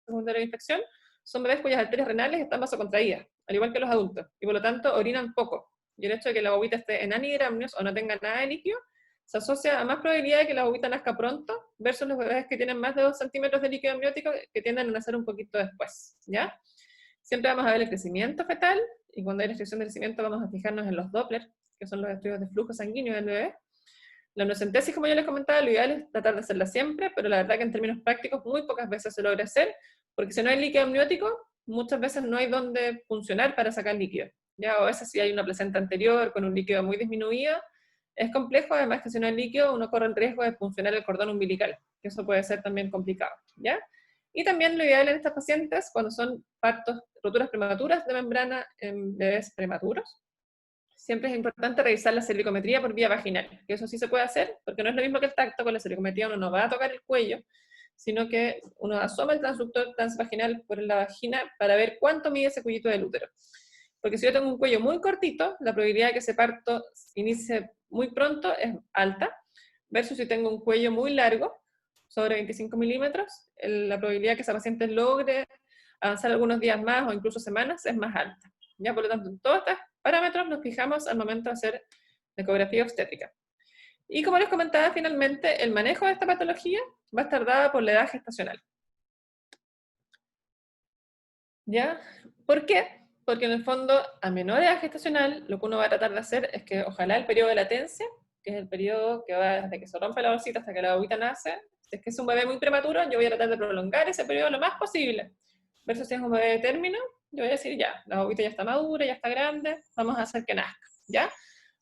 secundaria de infección, son bebés cuyas arterias renales están vasocontraídas, al igual que los adultos, y por lo tanto orinan poco. Y el hecho de que la bobita esté en anhidramnios o no tenga nada de líquido, se asocia a más probabilidad de que la bobita nazca pronto versus los bebés que tienen más de 2 centímetros de líquido amniótico que tienden a nacer un poquito después, ¿ya? Siempre vamos a ver el crecimiento fetal, y cuando hay restricción de crecimiento vamos a fijarnos en los Doppler, que son los estudios de flujo sanguíneo del bebé. La amniocentesis, como yo les comentaba, lo ideal es tratar de hacerla siempre, pero la verdad que en términos prácticos muy pocas veces se logra hacer, porque si no hay líquido amniótico, muchas veces no hay dónde funcionar para sacar líquido. Ya, o a veces si hay una placenta anterior con un líquido muy disminuido, es complejo, además que si no hay líquido, uno corre el riesgo de funcionar el cordón umbilical, que eso puede ser también complicado, ¿ya? Y también lo ideal en estas pacientes, cuando son partos, roturas prematuras de membrana en bebés prematuros, siempre es importante revisar la cervicometría por vía vaginal, que eso sí se puede hacer, porque no es lo mismo que el tacto. Con la cervicometría uno no va a tocar el cuello, sino que uno asoma el transductor transvaginal por la vagina para ver cuánto mide ese cuellito del útero. Porque si yo tengo un cuello muy cortito, la probabilidad de que ese parto inicie muy pronto es alta, versus si tengo un cuello muy largo, sobre 25 milímetros, la probabilidad de que esa paciente logre avanzar algunos días más o incluso semanas es más alta. Ya, por lo tanto, en todos estos parámetros nos fijamos al momento de hacer la ecografía obstétrica. Y como les comentaba, finalmente, el manejo de esta patología va a estar dada por la edad gestacional. ¿Ya? ¿Por qué? porque en el fondo, a menor edad gestacional, lo que uno va a tratar de hacer es que ojalá el periodo de latencia, que es el periodo que va desde que se rompe la bolsita hasta que la bobita nace, si es que es un bebé muy prematuro, yo voy a tratar de prolongar ese periodo lo más posible. Versus si es un bebé de término, yo voy a decir ya, la bobita ya está madura, ya está grande, vamos a hacer que nazca, ¿ya?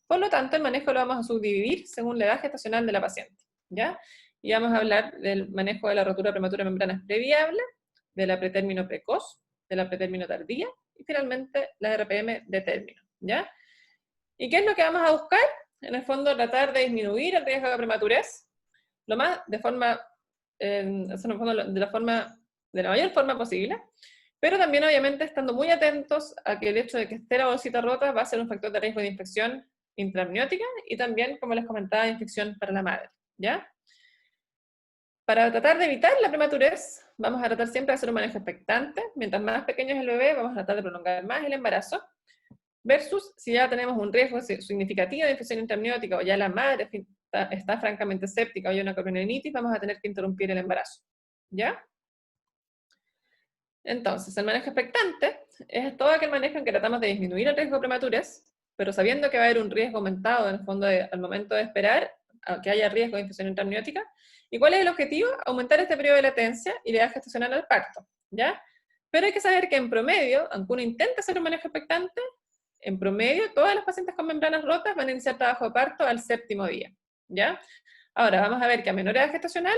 Por lo tanto, el manejo lo vamos a subdividir según la edad gestacional de la paciente, ¿ya? Y vamos a hablar del manejo de la rotura prematura de membranas previable, de la pretérmino precoz, de la pretérmino tardía, y finalmente la RPM de término, ¿ya? ¿Y qué es lo que vamos a buscar? En el fondo, tratar de disminuir el riesgo de prematurez, lo más, de forma, de la mayor forma posible, pero también obviamente estando muy atentos a que el hecho de que esté la bolsita rota va a ser un factor de riesgo de infección intraamniótica y también, como les comentaba, infección para la madre, ¿ya? Para tratar de evitar la prematurez, vamos a tratar siempre de hacer un manejo expectante. Mientras más pequeño es el bebé, vamos a tratar de prolongar más el embarazo, versus si ya tenemos un riesgo significativo de infección intraamniótica o ya la madre está francamente séptica o hay una coronavirus, vamos a tener que interrumpir el embarazo, ¿ya? Entonces, el manejo expectante es todo aquel manejo en que tratamos de disminuir el riesgo de prematurez, pero sabiendo que va a haber un riesgo aumentado en el fondo al momento de esperar a que haya riesgo de infección intraamniótica. ¿Y cuál es el objetivo? Aumentar este periodo de latencia y la edad gestacional al parto, ¿ya? Pero hay que saber que en promedio, aunque uno intente hacer un manejo expectante, en promedio todas las pacientes con membranas rotas van a iniciar trabajo de parto al 7º día, ¿ya? Ahora, vamos a ver que a menor edad gestacional,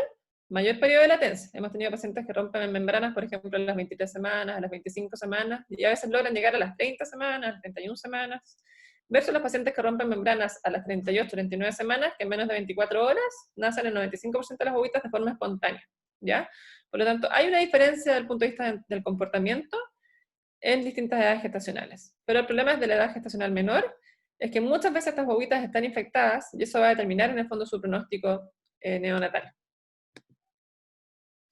mayor periodo de latencia. Hemos tenido pacientes que rompen membranas, por ejemplo, a las 23 semanas, a las 25 semanas, y a veces logran llegar a las 30 semanas, a las 31 semanas, versus los pacientes que rompen membranas a las 38, 39 semanas, que en menos de 24 horas nacen el 95% de las bobitas de forma espontánea, ¿ya? Por lo tanto, hay una diferencia desde el punto de vista del comportamiento en distintas edades gestacionales. Pero el problema es de la edad gestacional menor, es que muchas veces estas bobitas están infectadas, y eso va a determinar en el fondo su pronóstico neonatal.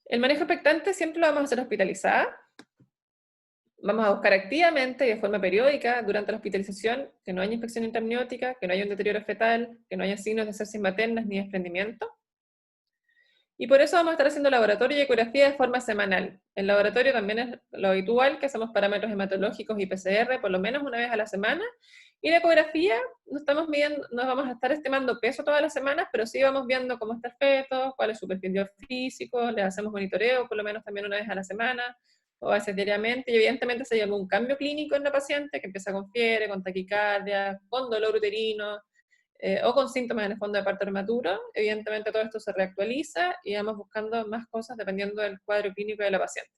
El manejo expectante siempre lo vamos a hacer hospitalizada. Vamos a buscar activamente y de forma periódica durante la hospitalización que no haya infección intraamniótica, que no haya un deterioro fetal, que no haya signos de sepsis maternas ni desprendimiento. Y por eso vamos a estar haciendo laboratorio y ecografía de forma semanal. El laboratorio también es lo habitual, que hacemos parámetros hematológicos y PCR por lo menos una vez a la semana. Y la ecografía, no vamos a estar estimando peso todas las semanas, pero sí vamos viendo cómo está el feto, cuál es su perfil biofísico, le hacemos monitoreo por lo menos también una vez a la semana, o a veces diariamente, y evidentemente si hay algún cambio clínico en la paciente, que empieza con fiebre, con taquicardia, con dolor uterino, o con síntomas en el fondo de parto prematuro, evidentemente todo esto se reactualiza y vamos buscando más cosas dependiendo del cuadro clínico de la paciente.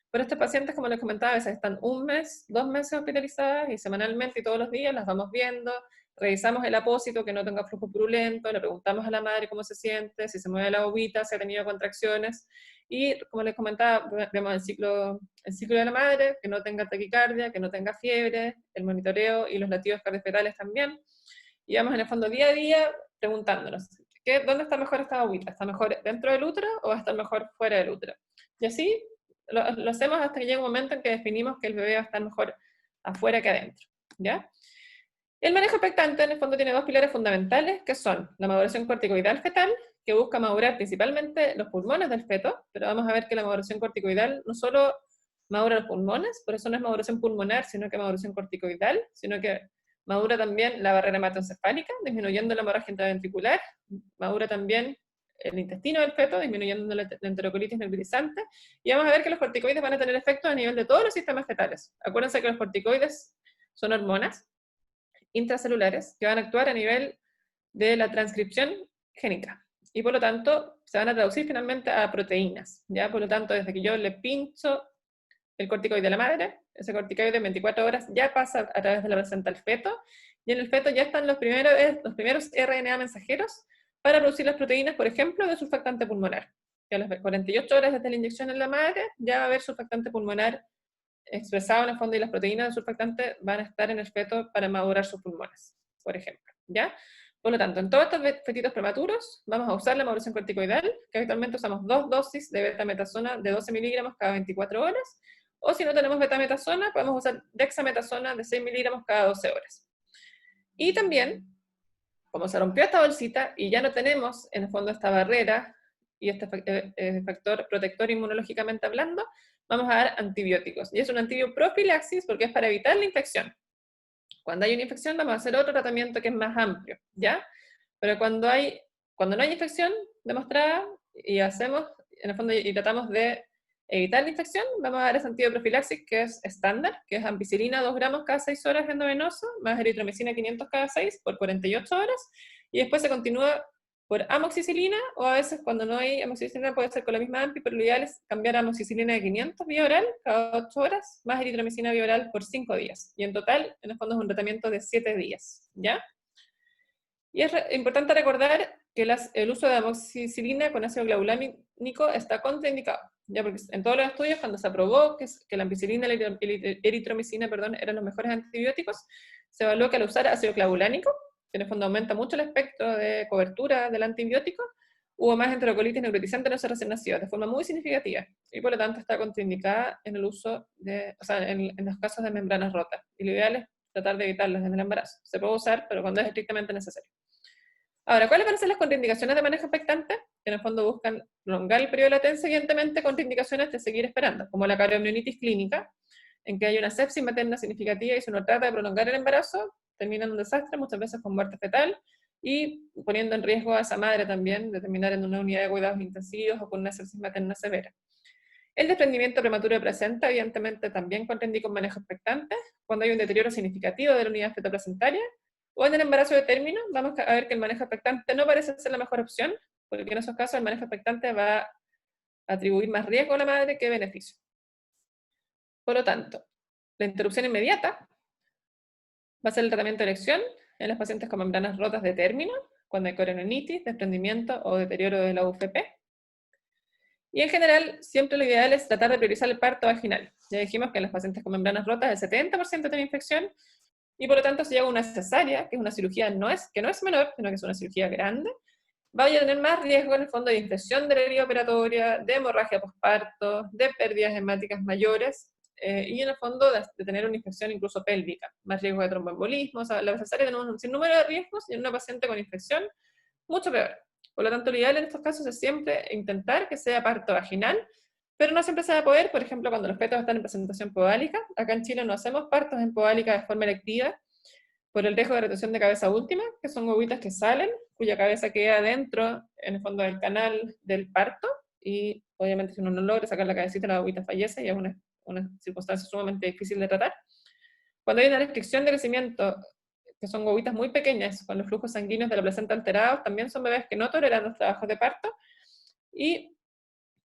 Pero estas pacientes, como les comentaba, a veces están 1 mes, 2 meses hospitalizadas y semanalmente y todos los días las vamos viendo, revisamos el apósito que no tenga flujo purulento, le preguntamos a la madre cómo se siente, si se mueve la bobita, si ha tenido contracciones, y como les comentaba, vemos el ciclo de la madre, que no tenga taquicardia, que no tenga fiebre, el monitoreo y los latidos cardiofetales también, y vamos en el fondo día a día preguntándonos, ¿dónde está mejor esta bobita? ¿Está mejor dentro del útero o va a estar mejor fuera del útero? Y así lo hacemos hasta que llega un momento en que definimos que el bebé va a estar mejor afuera que adentro, ¿ya? El manejo expectante en el fondo tiene 2 pilares fundamentales, que son la maduración corticoidal fetal, que busca madurar principalmente los pulmones del feto, pero vamos a ver que la maduración corticoidal no solo madura los pulmones, por eso no es maduración pulmonar, sino que maduración corticoidal, sino que madura también la barrera hematoencefálica, disminuyendo la hemorragia intraventricular, madura también el intestino del feto, disminuyendo la enterocolitis nebulizante, y vamos a ver que los corticoides van a tener efectos a nivel de todos los sistemas fetales. Acuérdense que los corticoides son hormonas intracelulares que van a actuar a nivel de la transcripción génica, y por lo tanto se van a traducir finalmente a proteínas, ¿ya? Por lo tanto, desde que yo le pincho el corticoide a la madre, ese corticoide en 24 horas ya pasa a través de la placenta al feto, y en el feto ya están los primeros RNA mensajeros para producir las proteínas, por ejemplo, de surfactante pulmonar. Que a las 48 horas desde la inyección en la madre ya va a haber surfactante pulmonar expresado en el fondo, y las proteínas del surfactante van a estar en el feto para madurar sus pulmones, por ejemplo, ¿ya? Por lo tanto, en todos estos fetitos prematuros vamos a usar la maduración corticoidal, que habitualmente usamos 2 dosis de betametasona de 12 miligramos cada 24 horas, o si no tenemos betametasona, podemos usar dexametasona de 6 miligramos cada 12 horas. Y también, como se rompió esta bolsita y ya no tenemos en el fondo esta barrera, y este factor protector inmunológicamente hablando, vamos a dar antibióticos. Y es un antibiótico profilaxis porque es para evitar la infección. Cuando hay una infección vamos a hacer otro tratamiento que es más amplio, ¿ya? Pero cuando no hay infección demostrada y hacemos, en el fondo, y tratamos de evitar la infección, vamos a dar ese antídoto profilaxis que es estándar, que es ampicilina 2 gramos cada 6 horas endovenoso, más eritromicina 500 cada 6 por 48 horas, y después se continúa por amoxicilina, o a veces cuando no hay amoxicilina puede ser con la misma ampi, pero lo ideal es cambiar a amoxicilina de 500 vía oral cada 8 horas, más eritromicina vía oral por 5 días. Y en total, en el fondo es un tratamiento de 7 días, ¿ya? Y es importante recordar que el uso de amoxicilina con ácido clavulánico está contraindicado, ya porque en todos los estudios cuando se aprobó que la ampicilina y la eritromicina, eran los mejores antibióticos, se evaluó que al usar ácido clavulánico, que en el fondo aumenta mucho el espectro de cobertura del antibiótico, hubo más enterocolitis necrotizante en los recién nacidos, de forma muy significativa, y por lo tanto está contraindicada en el uso en los casos de membranas rotas. Y lo ideal es tratar de evitarlas en el embarazo. Se puede usar, pero cuando es estrictamente necesario. Ahora, ¿cuáles van a ser las contraindicaciones de manejo expectante? Que en el fondo buscan prolongar el periodo de latencia, evidentemente, contraindicaciones de seguir esperando, como la cariomionitis clínica, en que hay una sepsis materna significativa y si uno trata de prolongar el embarazo, termina en un desastre, muchas veces con muerte fetal, y poniendo en riesgo a esa madre también de terminar en una unidad de cuidados intensivos o con una sepsis materna severa. El desprendimiento prematuro de placenta, evidentemente, también contraindica un manejo expectante, cuando hay un deterioro significativo de la unidad fetoplacentaria, o en el embarazo de término, vamos a ver que el manejo expectante no parece ser la mejor opción, porque en esos casos el manejo expectante va a atribuir más riesgo a la madre que beneficio. Por lo tanto, la interrupción inmediata va a ser el tratamiento de elección en los pacientes con membranas rotas de término, cuando hay corionitis, desprendimiento o deterioro de la UFP. Y en general, siempre lo ideal es tratar de priorizar el parto vaginal. Ya dijimos que en los pacientes con membranas rotas el 70% tiene infección, y por lo tanto si hago una cesárea, que es una cirugía que no es menor, sino que es una cirugía grande, va a tener más riesgo en el fondo de infección de la herida operatoria, de hemorragia postparto, de pérdidas hemáticas mayores, y en el fondo de tener una infección incluso pélvica, más riesgo de tromboembolismo. O sea, la cesárea tenemos un sinnúmero de riesgos y en una paciente con infección, mucho peor. Por lo tanto, lo ideal en estos casos es siempre intentar que sea parto vaginal, pero no siempre se va a poder, por ejemplo, cuando los fetos están en presentación podálica. Acá en Chile no hacemos partos en podálica de forma electiva, por el riesgo de retención de cabeza última, que son guaguitas que salen, cuya cabeza queda dentro, en el fondo del canal del parto, y obviamente si uno no logra sacar la cabecita, la guaguita fallece, y es una circunstancia sumamente difícil de tratar. Cuando hay una restricción de crecimiento, que son guaguitas muy pequeñas, con los flujos sanguíneos de la placenta alterados, también son bebés que no toleran los trabajos de parto, y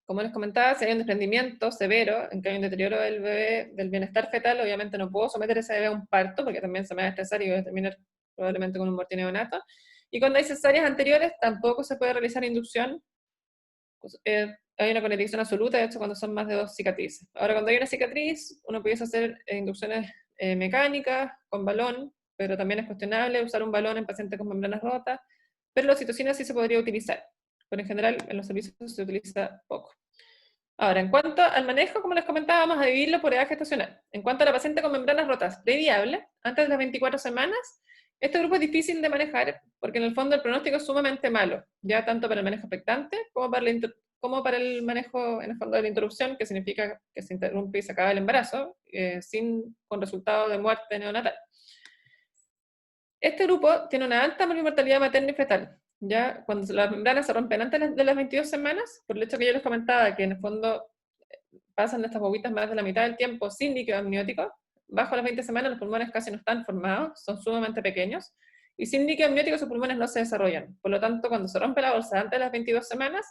como les comentaba, si hay un desprendimiento severo, en que hay un deterioro del bebé, del bienestar fetal, obviamente no puedo someter a ese bebé a un parto, porque también se me va a estresar y voy a terminar probablemente con un muerte neonato. Y cuando hay cesáreas anteriores, tampoco se puede realizar inducción. Pues, hay una contradicción absoluta, de hecho, cuando son más de 2 cicatrices. Ahora, cuando hay una cicatriz, uno puede hacer inducciones mecánicas, con balón, pero también es cuestionable usar un balón en pacientes con membranas rotas, pero la oxitocina sí se podría utilizar, pero en general en los servicios se utiliza poco. Ahora, en cuanto al manejo, como les comentaba, vamos a dividirlo por edad gestacional. En cuanto a la paciente con membranas rotas previable, antes de las 24 semanas, este grupo es difícil de manejar porque en el fondo el pronóstico es sumamente malo, ya tanto para el manejo expectante como para el manejo en el fondo de la interrupción, que significa que se interrumpe y se acaba el embarazo, con resultado de muerte neonatal. Este grupo tiene una alta mortalidad materna y fetal, ya cuando las membranas se rompen antes de las 22 semanas, por el hecho que yo les comentaba que en el fondo pasan estas bobitas más de la mitad del tiempo sin líquido amniótico. Bajo las 20 semanas los pulmones casi no están formados, son sumamente pequeños, y sin líquido amniótico sus pulmones no se desarrollan. Por lo tanto, cuando se rompe la bolsa antes de las 22 semanas,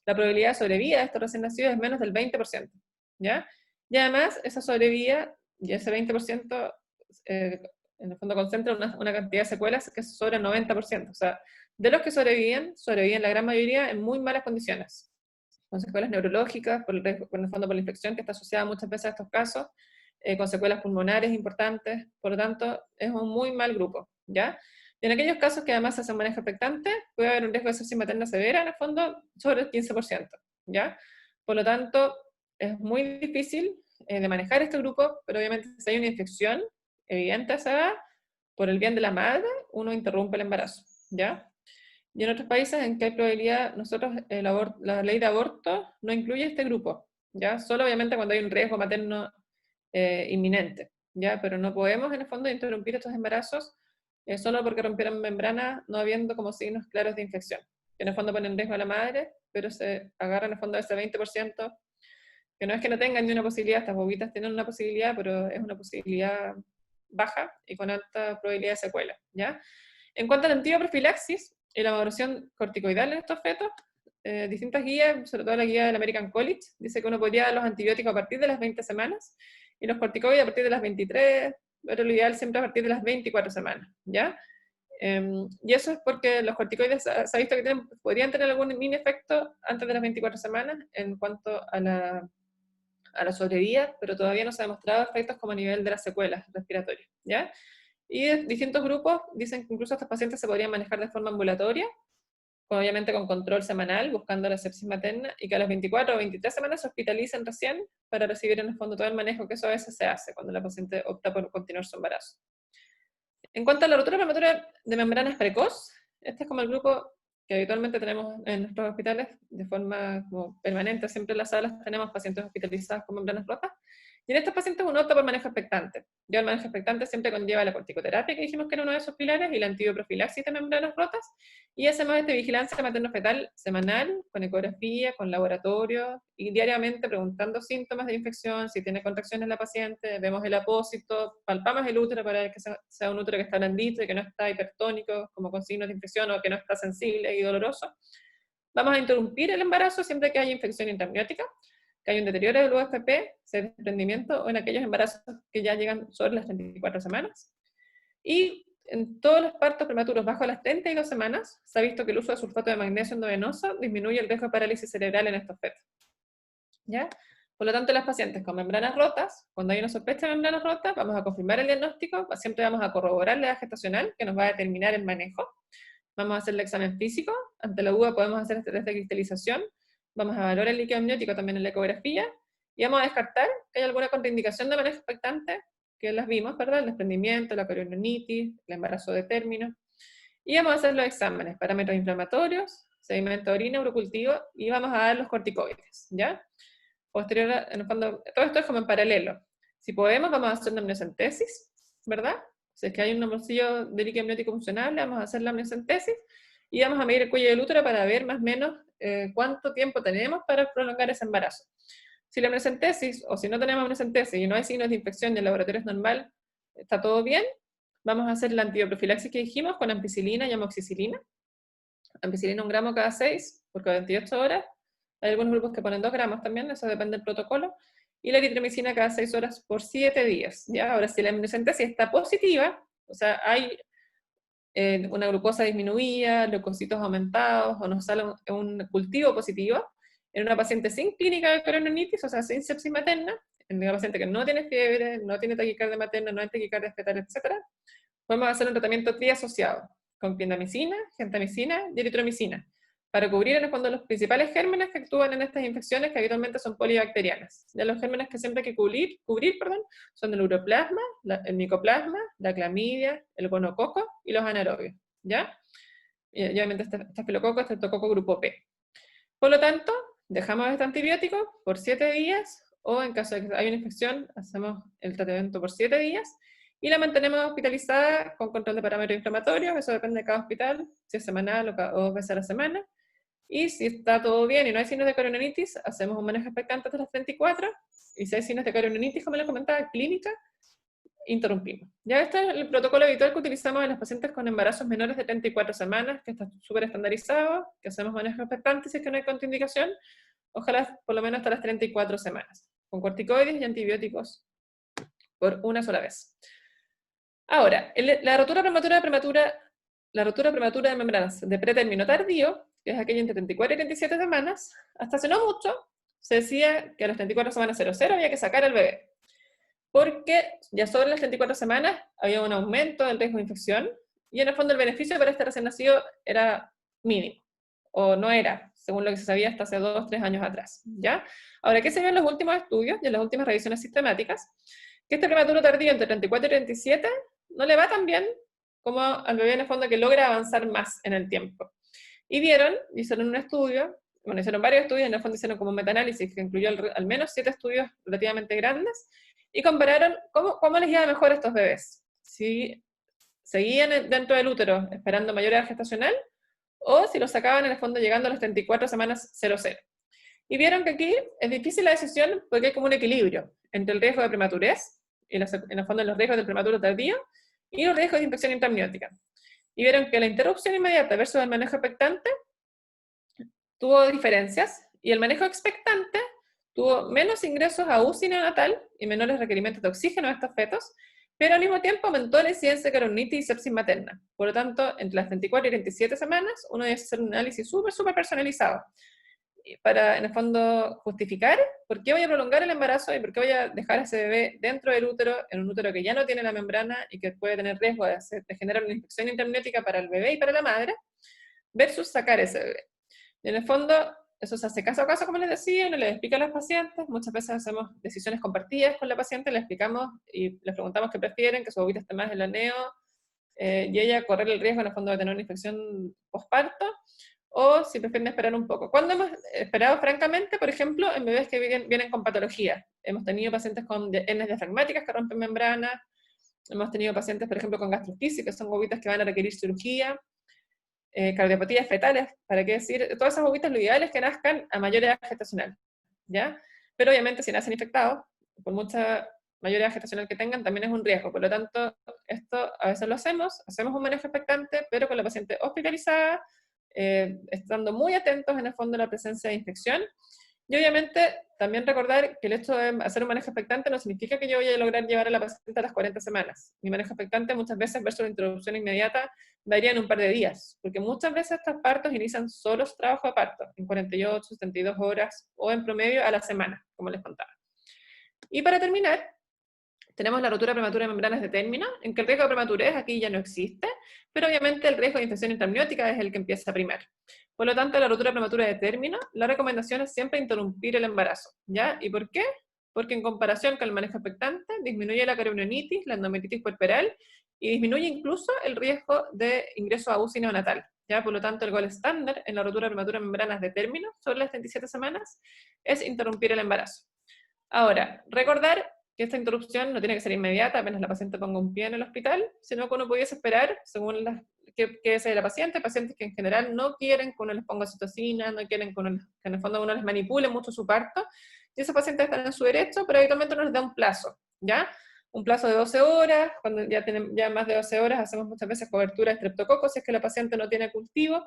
la probabilidad de sobrevida de estos recién nacidos es menos del 20%, ¿ya? Y además, esa sobrevida, y ese 20%, en el fondo concentra una cantidad de secuelas que es sobre el 90%. O sea, de los que sobreviven la gran mayoría en muy malas condiciones, con secuelas neurológicas, por el fondo por la infección que está asociada muchas veces a estos casos, con secuelas pulmonares importantes. Por lo tanto, es un muy mal grupo, ¿ya? Y en aquellos casos que además se hace un manejo expectante, puede haber un riesgo de sepsis materna severa, en el fondo, sobre el 15%, ¿ya? Por lo tanto, es muy difícil de manejar este grupo, pero obviamente si hay una infección evidente a esa edad, por el bien de la madre, uno interrumpe el embarazo, ¿ya? Y en otros países en que hay probabilidad, nosotros, la ley de aborto no incluye este grupo, ¿ya? Solo obviamente cuando hay un riesgo materno inminente, ¿ya? Pero no podemos en el fondo interrumpir estos embarazos solo porque rompieron membranas, no habiendo como signos claros de infección, que en el fondo ponen en riesgo a la madre, pero se agarran en el fondo de ese 20%, que no es que no tengan ni una posibilidad, estas bobitas tienen una posibilidad, pero es una posibilidad baja y con alta probabilidad de secuela, ¿ya? En cuanto al antiprofilaxis y la evaluación corticoidal en estos fetos, distintas guías, sobre todo la guía del American College, dice que uno podría dar los antibióticos a partir de las 20 semanas y los corticoides a partir de las 23, pero lo ideal siempre a partir de las 24 semanas, ¿ya? Y eso es porque los corticoides se ha visto que podrían tener algún mini efecto antes de las 24 semanas en cuanto a la sobrevida, pero todavía no se ha demostrado efectos como a nivel de las secuelas respiratorias, ¿ya? Y distintos grupos dicen que incluso estos pacientes se podrían manejar de forma ambulatoria, obviamente con control semanal, buscando la sepsis materna, y que a las 24 o 23 semanas se hospitalicen recién para recibir en el fondo todo el manejo, que eso a veces se hace cuando la paciente opta por continuar su embarazo. En cuanto a la ruptura prematura de membranas precoz, este es como el grupo que habitualmente tenemos en nuestros hospitales de forma como permanente, siempre en las salas tenemos pacientes hospitalizados con membranas rotas, y en estos pacientes uno opta por manejo expectante. Ya el manejo expectante siempre conlleva la corticoterapia, que dijimos que era uno de esos pilares, y la antibioprofilaxis de membranas rotas, y hacemos vigilancia materno-fetal semanal, con ecografía, con laboratorio, y diariamente preguntando síntomas de infección, si tiene contracciones la paciente, vemos el apósito, palpamos el útero para ver que sea un útero que está blandito y que no está hipertónico, como con signos de infección, o que no está sensible y doloroso. Vamos a interrumpir el embarazo siempre que haya infección intraamniótica, que hay un deterioro del UFP, desprendimiento, o en aquellos embarazos que ya llegan sobre las 34 semanas. Y en todos los partos prematuros bajo las 32 semanas, se ha visto que el uso de sulfato de magnesio endovenoso disminuye el riesgo de parálisis cerebral en estos fetos, ¿ya? Por lo tanto, las pacientes con membranas rotas, cuando hay una sospecha de membranas rotas, vamos a confirmar el diagnóstico, siempre vamos a corroborar la edad gestacional, que nos va a determinar el manejo. Vamos a hacer el examen físico, ante la duda podemos hacer este test de cristalización, vamos a evaluar el líquido amniótico también en la ecografía, y vamos a descartar que hay alguna contraindicación de manejo expectante, que las vimos, ¿verdad? El desprendimiento, la corionitis, el embarazo de término, y vamos a hacer los exámenes, parámetros inflamatorios, sedimento de orina, urocultivo, y vamos a dar los corticoides, ¿ya? Posterior, en el fondo, todo esto es como en paralelo. Si podemos, vamos a hacer una amniocentesis, ¿verdad? Si es que hay un bolsillo de líquido amniótico funcionable, vamos a hacer la amniocentesis y vamos a medir el cuello del útero para ver más o menos cuánto tiempo tenemos para prolongar ese embarazo. Si la amniocentesis, o si no tenemos amniocentesis y no hay signos de infección y el laboratorio es normal, está todo bien, vamos a hacer la antibioprofilaxis que dijimos con ampicilina y amoxicilina. Ampicilina 1 gramo cada 6 por cada 28 horas. Hay algunos grupos que ponen 2 gramos también, eso depende del protocolo. Y la eritromicina cada 6 horas por 7 días. ¿Ya? Ahora, si la amniocentesis está positiva, o sea, hay una glucosa disminuida, leucocitos aumentados, o nos sale un cultivo positivo, en una paciente sin clínica de corionitis, o sea, sin sepsis materna, en una paciente que no tiene fiebre, no tiene taquicardia materna, no hay taquicardia fetal, etc., podemos hacer un tratamiento triasociado, con clindamicina, gentamicina y eritromicina, para cubrir en el fondo los principales gérmenes que actúan en estas infecciones, que habitualmente son polibacterianas. Ya los gérmenes que siempre hay que cubrir son el uroplasma, el micoplasma, la clamidia, el gonococo y los anaerobios, ¿ya? Y obviamente estafilococo, estreptococo grupo P. Por lo tanto, dejamos este antibiótico por 7 días, o en caso de que haya una infección, hacemos el tratamiento por 7 días, y la mantenemos hospitalizada con control de parámetros inflamatorios, eso depende de cada hospital, si es semanal o 2 veces a la semana. Y si está todo bien y no hay signos de corionitis, hacemos un manejo expectante hasta las 34, y si hay signos de corionitis, como les comentaba, clínica, interrumpimos. Ya este es el protocolo habitual que utilizamos en los pacientes con embarazos menores de 34 semanas, que está súper estandarizado, que hacemos manejo expectante si es que no hay contraindicación, ojalá por lo menos hasta las 34 semanas, con corticoides y antibióticos por una sola vez. Ahora, la rotura prematura de membranas de pretérmino tardío, que es aquella entre 34 y 37 semanas, hasta hace no mucho se decía que a las 34 semanas 00 había que sacar al bebé, porque ya sobre las 34 semanas había un aumento del riesgo de infección, y en el fondo el beneficio para este recién nacido era mínimo, o no era, según lo que se sabía hasta hace 2 o 3 años atrás, ¿ya? Ahora, ¿qué se ve en los últimos estudios y en las últimas revisiones sistemáticas? Que este prematuro tardío entre 34 y 37 no le va tan bien como al bebé en el fondo que logra avanzar más en el tiempo. Y vieron, hicieron un estudio, bueno, hicieron varios estudios, en el fondo hicieron como un metaanálisis que incluyó al menos 7 estudios relativamente grandes, y compararon cómo les iba mejor a estos bebés. Si seguían dentro del útero esperando mayor edad gestacional, o si los sacaban en el fondo llegando a las 34 semanas 00. Y vieron que aquí es difícil la decisión porque hay como un equilibrio entre el riesgo de prematurez, y en el fondo los riesgos del prematuro tardío, y los riesgos de infección intraamniótica. Y vieron que la interrupción inmediata versus el manejo expectante tuvo diferencias, y el manejo expectante tuvo menos ingresos a UCI neonatal y menores requerimientos de oxígeno a estos fetos, pero al mismo tiempo aumentó la incidencia de coronitis y sepsis materna. Por lo tanto, entre las 24 y 37 semanas, uno debe hacer un análisis súper personalizado para, en el fondo, justificar por qué voy a prolongar el embarazo y por qué voy a dejar a ese bebé dentro del útero, en un útero que ya no tiene la membrana y que puede tener riesgo de generar una infección intraamniótica para el bebé y para la madre, versus sacar ese bebé. Y en el fondo, eso se hace caso a caso, como les decía, uno le explica a los pacientes, muchas veces hacemos decisiones compartidas con la paciente, le explicamos y les preguntamos qué prefieren, que su bobita esté más en la neo, y ella correr el riesgo en el fondo de tener una infección postparto, o si prefieren esperar un poco. ¿Cuándo hemos esperado, francamente? Por ejemplo, en bebés que vienen con patología. Hemos tenido pacientes con hernias diafragmáticas que rompen membranas, hemos tenido pacientes, por ejemplo, con gastrosquisis, que son bobitas que van a requerir cirugía, cardiopatías fetales, para qué decir, todas esas bobitas lo ideal es que nazcan a mayor edad gestacional, ¿ya? Pero obviamente si nacen infectados, por mucha mayor edad gestacional que tengan, también es un riesgo. Por lo tanto, esto a veces lo hacemos un manejo expectante, pero con la paciente hospitalizada, estando muy atentos en el fondo a la presencia de infección. Y obviamente también recordar que el hecho de hacer un manejo expectante no significa que yo voy a lograr llevar a la paciente a las 40 semanas. Mi manejo expectante muchas veces versus la introducción inmediata varía en un par de días, porque muchas veces estos partos inician solos trabajo de parto, en 48, 72 horas o en promedio a la semana, como les contaba. Y para terminar, tenemos la rotura prematura de membranas de término, en que el riesgo de prematurez aquí ya no existe, pero obviamente el riesgo de infección intraamniótica es el que empieza a primar. Por lo tanto, la rotura prematura de término, la recomendación es siempre interrumpir el embarazo, ¿ya? ¿Y por qué? Porque en comparación con el manejo expectante, disminuye la cariopneumonitis, la endometritis puerperal, y disminuye incluso el riesgo de ingreso a UCI neonatal, ¿ya? Por lo tanto, el gold estándar en la rotura prematura de membranas de término, sobre las 37 semanas, es interrumpir el embarazo. Ahora, recordar que esta interrupción no tiene que ser inmediata, apenas la paciente ponga un pie en el hospital, sino que uno pudiese esperar, según qué desee la paciente, pacientes que en general no quieren que uno les ponga oxitocina, no quieren que en el fondo uno les manipule mucho su parto, y esos pacientes están en su derecho, pero habitualmente uno les da un plazo, ¿ya? Un plazo de 12 horas, cuando ya tienen ya más de 12 horas, hacemos muchas veces cobertura de estreptococos, si es que la paciente no tiene cultivo,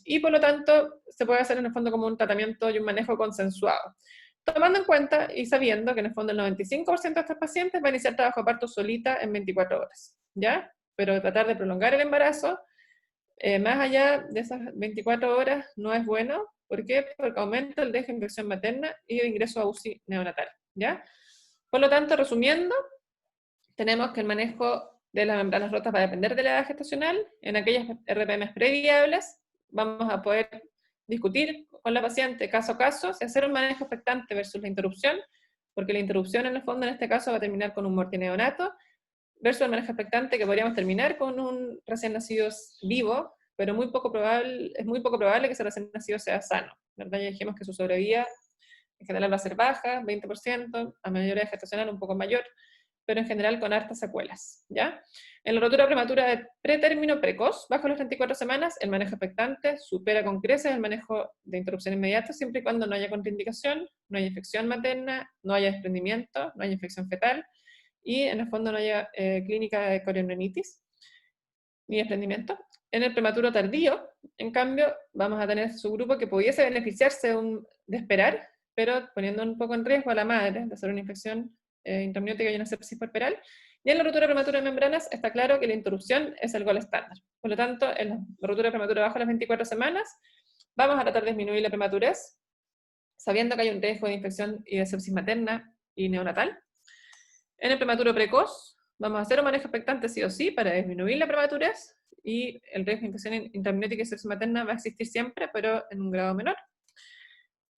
y por lo tanto se puede hacer en el fondo como un tratamiento y un manejo consensuado. Tomando en cuenta y sabiendo que en el fondo el 95% de estos pacientes va a iniciar trabajo de parto solita en 24 horas, ¿ya? Pero tratar de prolongar el embarazo más allá de esas 24 horas no es bueno. ¿Por qué? Porque aumenta el riesgo de infección materna y de ingreso a UCI neonatal, ¿ya? Por lo tanto, resumiendo, tenemos que el manejo de las membranas rotas va a depender de la edad gestacional. En aquellas RPMs previables vamos a poder discutir con la paciente caso a caso si hacer un manejo expectante versus la interrupción, porque la interrupción en el fondo en este caso va a terminar con un mortineonato, versus el manejo expectante que podríamos terminar con un recién nacido vivo, pero es muy poco probable que ese recién nacido sea sano, ¿verdad? Ya dijimos que su sobrevida en general va a ser baja, 20%, a mayor edad gestacional un poco mayor, pero en general con hartas secuelas, ¿ya? En la rotura prematura de pretérmino precoz, bajo las 34 semanas, el manejo expectante supera con creces el manejo de interrupción inmediata, siempre y cuando no haya contraindicación, no haya infección materna, no haya desprendimiento, no haya infección fetal, y en el fondo no haya clínica de corionitis, ni desprendimiento. En el prematuro tardío, en cambio, vamos a tener su grupo que pudiese beneficiarse de esperar, pero poniendo un poco en riesgo a la madre de hacer una infección intraamniótica y una sepsis puerperal. Y en la rotura prematura de membranas está claro que la interrupción es el gol estándar. Por lo tanto, en la rotura prematura bajo las 24 semanas, vamos a tratar de disminuir la prematurez, sabiendo que hay un riesgo de infección y de sepsis materna y neonatal. En el prematuro precoz, vamos a hacer un manejo expectante sí o sí para disminuir la prematurez, y el riesgo de infección intraamniótica y sepsis materna va a existir siempre, pero en un grado menor.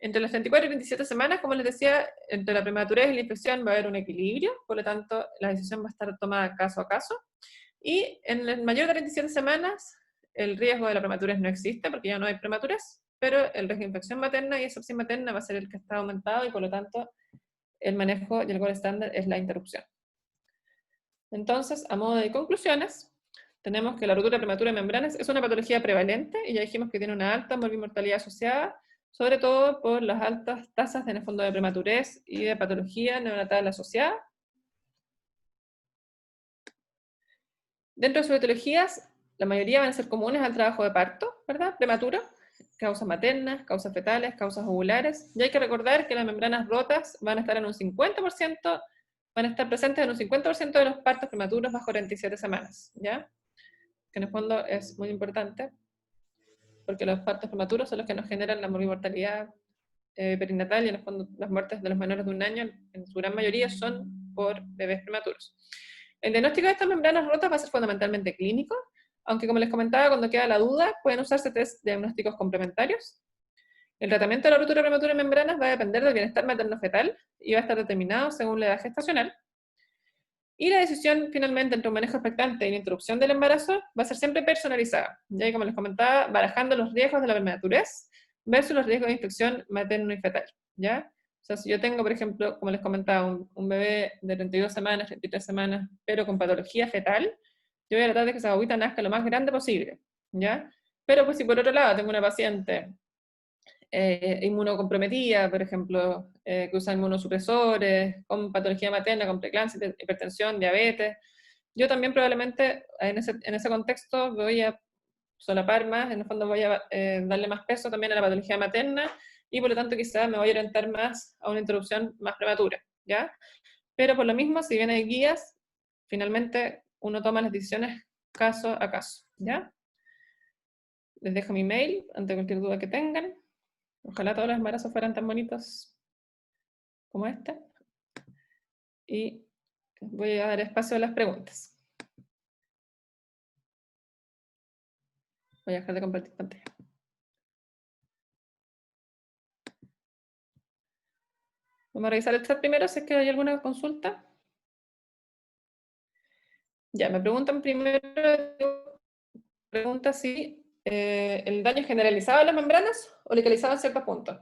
Entre las 34 y 27 semanas, como les decía, entre la prematurez y la infección va a haber un equilibrio, por lo tanto, la decisión va a estar tomada caso a caso. Y en el mayor de 37 semanas, el riesgo de la prematurez no existe, porque ya no hay prematurez, pero el riesgo de infección materna y sepsis materna va a ser el que está aumentado, y por lo tanto el manejo y el gold estándar es la interrupción. Entonces, a modo de conclusiones, tenemos que la rotura prematura de membranas es una patología prevalente, y ya dijimos que tiene una alta morbimortalidad asociada, sobre todo por las altas tasas en el fondo de prematurez y de patología neonatal asociada. Dentro de sus etiologías, la mayoría van a ser comunes al trabajo de parto, ¿verdad? Prematuro, causas maternas, causas fetales, causas ovulares. Y hay que recordar que las membranas rotas van a estar en un 50%, van a estar presentes en un 50% de los partos prematuros bajo 47 semanas, ¿ya? Que en el fondo es muy importante, porque los partos prematuros son los que nos generan la mortalidad perinatal, y en el fondo las muertes de los menores de 1 año, en su gran mayoría, son por bebés prematuros. El diagnóstico de estas membranas rotas va a ser fundamentalmente clínico, aunque como les comentaba, cuando queda la duda, pueden usarse test diagnósticos complementarios. El tratamiento de la rotura prematura de membranas va a depender del bienestar materno-fetal y va a estar determinado según la edad gestacional. Y la decisión finalmente entre un manejo expectante y la interrupción del embarazo va a ser siempre personalizada, ya que como les comentaba, barajando los riesgos de la prematurez versus los riesgos de infección materno y fetal, ¿ya? O sea, si yo tengo, por ejemplo, como les comentaba, un bebé de 32 semanas, 33 semanas, pero con patología fetal, yo voy a tratar de que esa guaguita nazca lo más grande posible, ¿ya? Pero pues si por otro lado tengo una paciente inmunocomprometida, por ejemplo, que usa inmunosupresores, con patología materna, con preeclampsia, hipertensión, diabetes, yo también probablemente en ese contexto voy a solapar más, en el fondo voy a darle más peso también a la patología materna, y por lo tanto quizás me voy a orientar más a una interrupción más prematura, ¿ya? Pero por lo mismo, si bien hay guías, finalmente uno toma las decisiones caso a caso, ¿ya? Les dejo mi mail ante cualquier duda que tengan. Ojalá todos los embarazos fueran tan bonitos como este. Y voy a dar espacio a las preguntas. Voy a dejar de compartir pantalla. Vamos a revisar el chat primero, si es que hay alguna consulta. Ya, me preguntan primero, pregunta si el daño es generalizado en las membranas o localizado en ciertos puntos.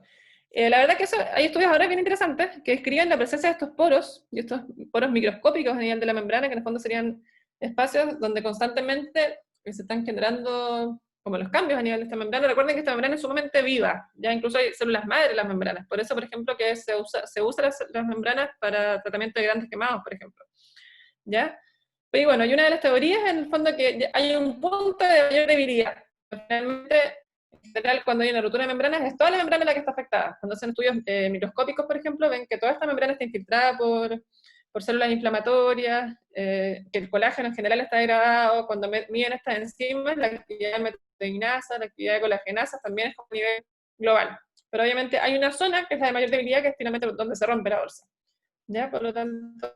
La verdad que hay estudios ahora bien interesantes que describen la presencia de estos poros, y estos poros microscópicos a nivel de la membrana, que en el fondo serían espacios donde constantemente se están generando como los cambios a nivel de esta membrana. Recuerden que esta membrana es sumamente viva, ya incluso hay células madre en las membranas, por eso, por ejemplo, que se usa las membranas para tratamiento de grandes quemados, por ejemplo, ¿ya? Y bueno, hay una de las teorías, en el fondo, que hay un punto de mayor debilidad. Realmente, en general, cuando hay una rotura de membranas, es toda la membrana la que está afectada. Cuando hacen estudios microscópicos, por ejemplo, ven que toda esta membrana está infiltrada por células inflamatorias, que el colágeno en general está degradado. Cuando miden estas enzimas, la actividad de meteinasa, la actividad de colagenasa también es a nivel global. Pero obviamente hay una zona que es la de mayor debilidad, que es finalmente donde se rompe la bolsa, ¿ya? Por lo tanto,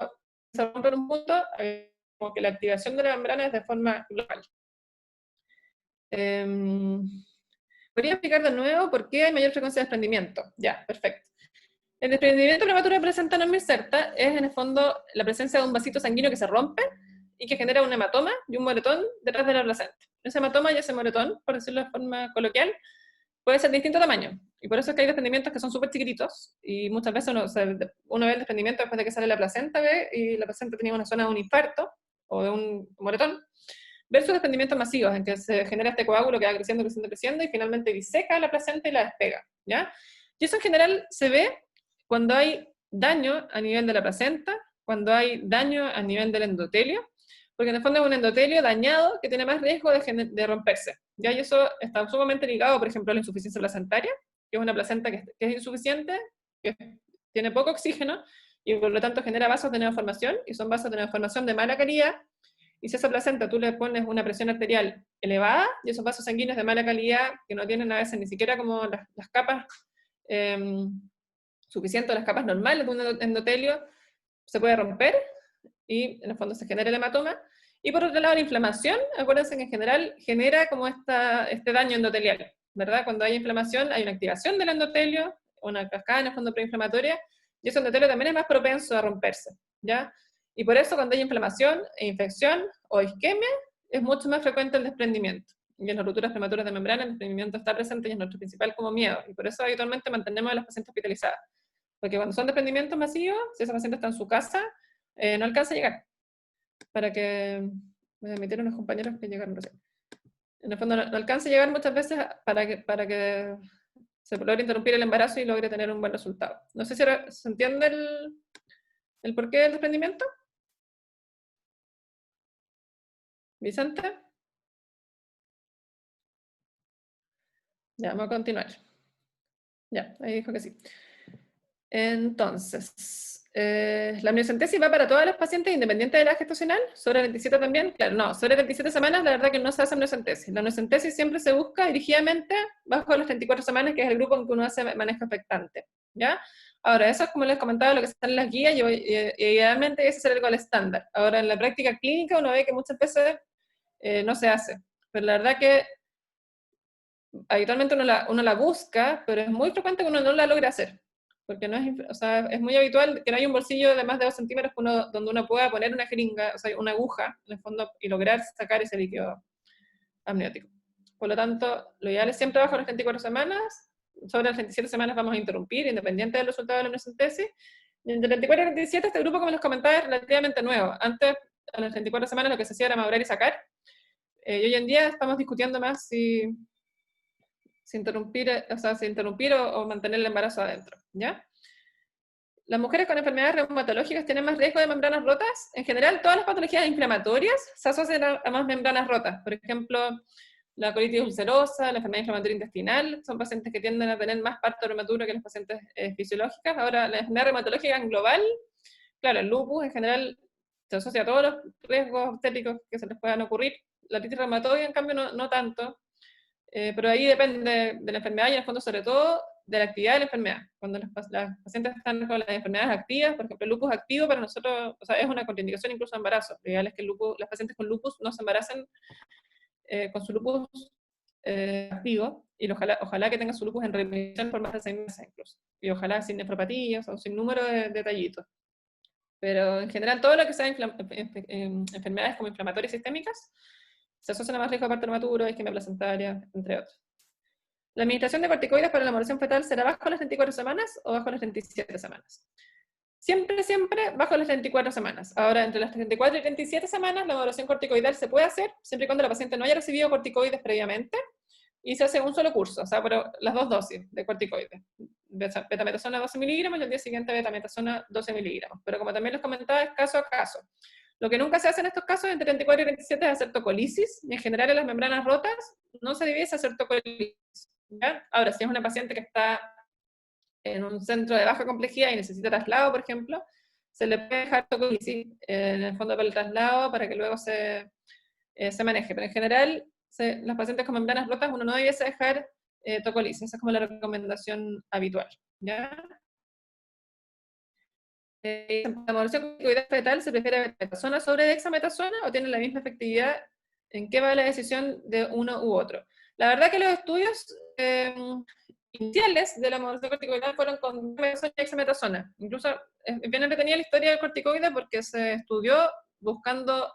se rompe en un punto, como que la activación de la membrana es de forma global. ¿Podría explicar de nuevo por qué hay mayor frecuencia de desprendimiento? Ya, perfecto. El desprendimiento prematuro que presenta norma incerta es en el fondo la presencia de un vasito sanguíneo que se rompe y que genera un hematoma y un moretón detrás de la placenta. Ese hematoma y ese moretón, por decirlo de forma coloquial, puede ser de distinto tamaño. Y por eso es que hay desprendimientos que son súper chiquititos, y muchas veces uno ve el desprendimiento después de que sale la placenta, y la placenta tenía una zona de un infarto o de un moretón, versus desprendimientos masivos, en que se genera este coágulo que va creciendo, creciendo, creciendo, y finalmente diseca la placenta y la despega, ¿ya? Y eso en general se ve cuando hay daño a nivel de la placenta, cuando hay daño a nivel del endotelio, porque en el fondo es un endotelio dañado que tiene más riesgo de romperse, ¿ya? Y eso está sumamente ligado, por ejemplo, a la insuficiencia placentaria, que es una placenta que es insuficiente, que tiene poco oxígeno, y por lo tanto genera vasos de neoformación, y son vasos de neoformación de mala calidad. Y si a esa placenta tú le pones una presión arterial elevada, y esos vasos sanguíneos de mala calidad, que no tienen a veces ni siquiera como las capas suficientes, las capas normales de un endotelio, se puede romper, y en el fondo se genera el hematoma. Y por otro lado, la inflamación, acuérdense que en general genera como este daño endotelial, ¿verdad? Cuando hay inflamación, hay una activación del endotelio, una cascada en el fondo preinflamatoria, y ese endotelio también es más propenso a romperse, ¿ya? Y por eso cuando hay inflamación e infección o isquemia, es mucho más frecuente el desprendimiento, y en las rupturas prematuras de membrana el desprendimiento está presente y es nuestro principal como miedo, y por eso habitualmente mantenemos a las pacientes hospitalizadas, porque cuando son desprendimientos masivos, si esa paciente está en su casa, no alcanza a llegar, para que me admitieron unos compañeros que llegaron recién. En el fondo no alcanza a llegar muchas veces para que se logre interrumpir el embarazo y logre tener un buen resultado. No sé si ahora se entiende el porqué del desprendimiento. ¿Vicente? Ya, vamos a continuar. Ya, ahí dijo que sí. Entonces, la amniocentesis va para todas las pacientes independiente de la gestacional, sobre 27 también, claro, no, sobre 27 semanas la verdad que no se hace amniocentesis. La amniocentesis siempre se busca dirigidamente bajo las 34 semanas, que es el grupo en que uno hace manejo expectante, ¿ya? Ahora, eso es como les comentaba, lo que está en las guías, y idealmente ese es el estándar. Ahora, en la práctica clínica uno ve que muchas veces no se hace, pero la verdad que habitualmente uno la busca, pero es muy frecuente que uno no la logre hacer, porque no es, o sea, es muy habitual que no haya un bolsillo de más de 2 centímetros donde uno pueda poner una jeringa, o sea, una aguja, en el fondo, y lograr sacar ese líquido amniótico. Por lo tanto, lo ideal es siempre bajo las 24 semanas, sobre las 27 semanas vamos a interrumpir, independiente del resultado de la amniocentesis, y entre 34 y 37 este grupo, como les comentaba, es relativamente nuevo. Antes, a las 34 semanas lo que se hacía era madurar y sacar, y hoy en día estamos discutiendo más si interrumpir, o sea, si interrumpir o mantener el embarazo adentro, ¿ya? Las mujeres con enfermedades reumatológicas tienen más riesgo de membranas rotas. En general, todas las patologías inflamatorias se asocian a más membranas rotas. Por ejemplo, la colitis ulcerosa, la enfermedad inflamatoria intestinal, son pacientes que tienden a tener más parto prematuro que las pacientes fisiológicas. Ahora, la enfermedad reumatológica en global, claro, el lupus en general se asocia a todos los riesgos obstétricos que se les puedan ocurrir. La artritis reumatoide, en cambio, no tanto. Pero ahí depende de la enfermedad y en el fondo sobre todo de la actividad de la enfermedad. Cuando las pacientes están con las enfermedades activas, por ejemplo el lupus activo para nosotros, o sea, es una contraindicación incluso de embarazo. Lo ideal es que las pacientes con lupus no se embaracen con su lupus activo, y ojalá que tengan su lupus en remisión por más de 6 meses incluso, y ojalá sin nefropatías o sin número de detallitos. Pero en general todo lo que sea enfermedades como inflamatorias sistémicas se asocian a más riesgo de parto prematuro, isquemia placentaria, entre otros. ¿La administración de corticoides para la embriación fetal será bajo las 34 semanas o bajo las 37 semanas? Siempre, siempre bajo las 34 semanas. Ahora, entre las 34 y 37 semanas, la modulación corticoidal se puede hacer, siempre y cuando la paciente no haya recibido corticoides previamente, y se hace un solo curso, o sea, pero las 2 dosis de corticoides. Betametasona 12 miligramos y al día siguiente betametasona 12 miligramos. Pero como también les comentaba, es caso a caso. Lo que nunca se hace en estos casos entre 34 y 37 es hacer tocolisis, y en general en las membranas rotas no se debiese hacer tocolisis, ¿ya? Ahora, si es una paciente que está en un centro de baja complejidad y necesita traslado, por ejemplo, se le puede dejar tocolisis en el fondo para el traslado para que luego se maneje. Pero en general, los pacientes con membranas rotas uno no debiese dejar tocolisis, esa es como la recomendación habitual, ¿ya? ¿La modulación corticoidal fetal se prefiere betametasona sobre dexametasona o tiene la misma efectividad? ¿En qué va la decisión de uno u otro? La verdad que los estudios iniciales de la modulación corticoidal fueron con betametasona y dexametasona. Incluso es bien entretenida la historia del corticoide porque se estudió buscando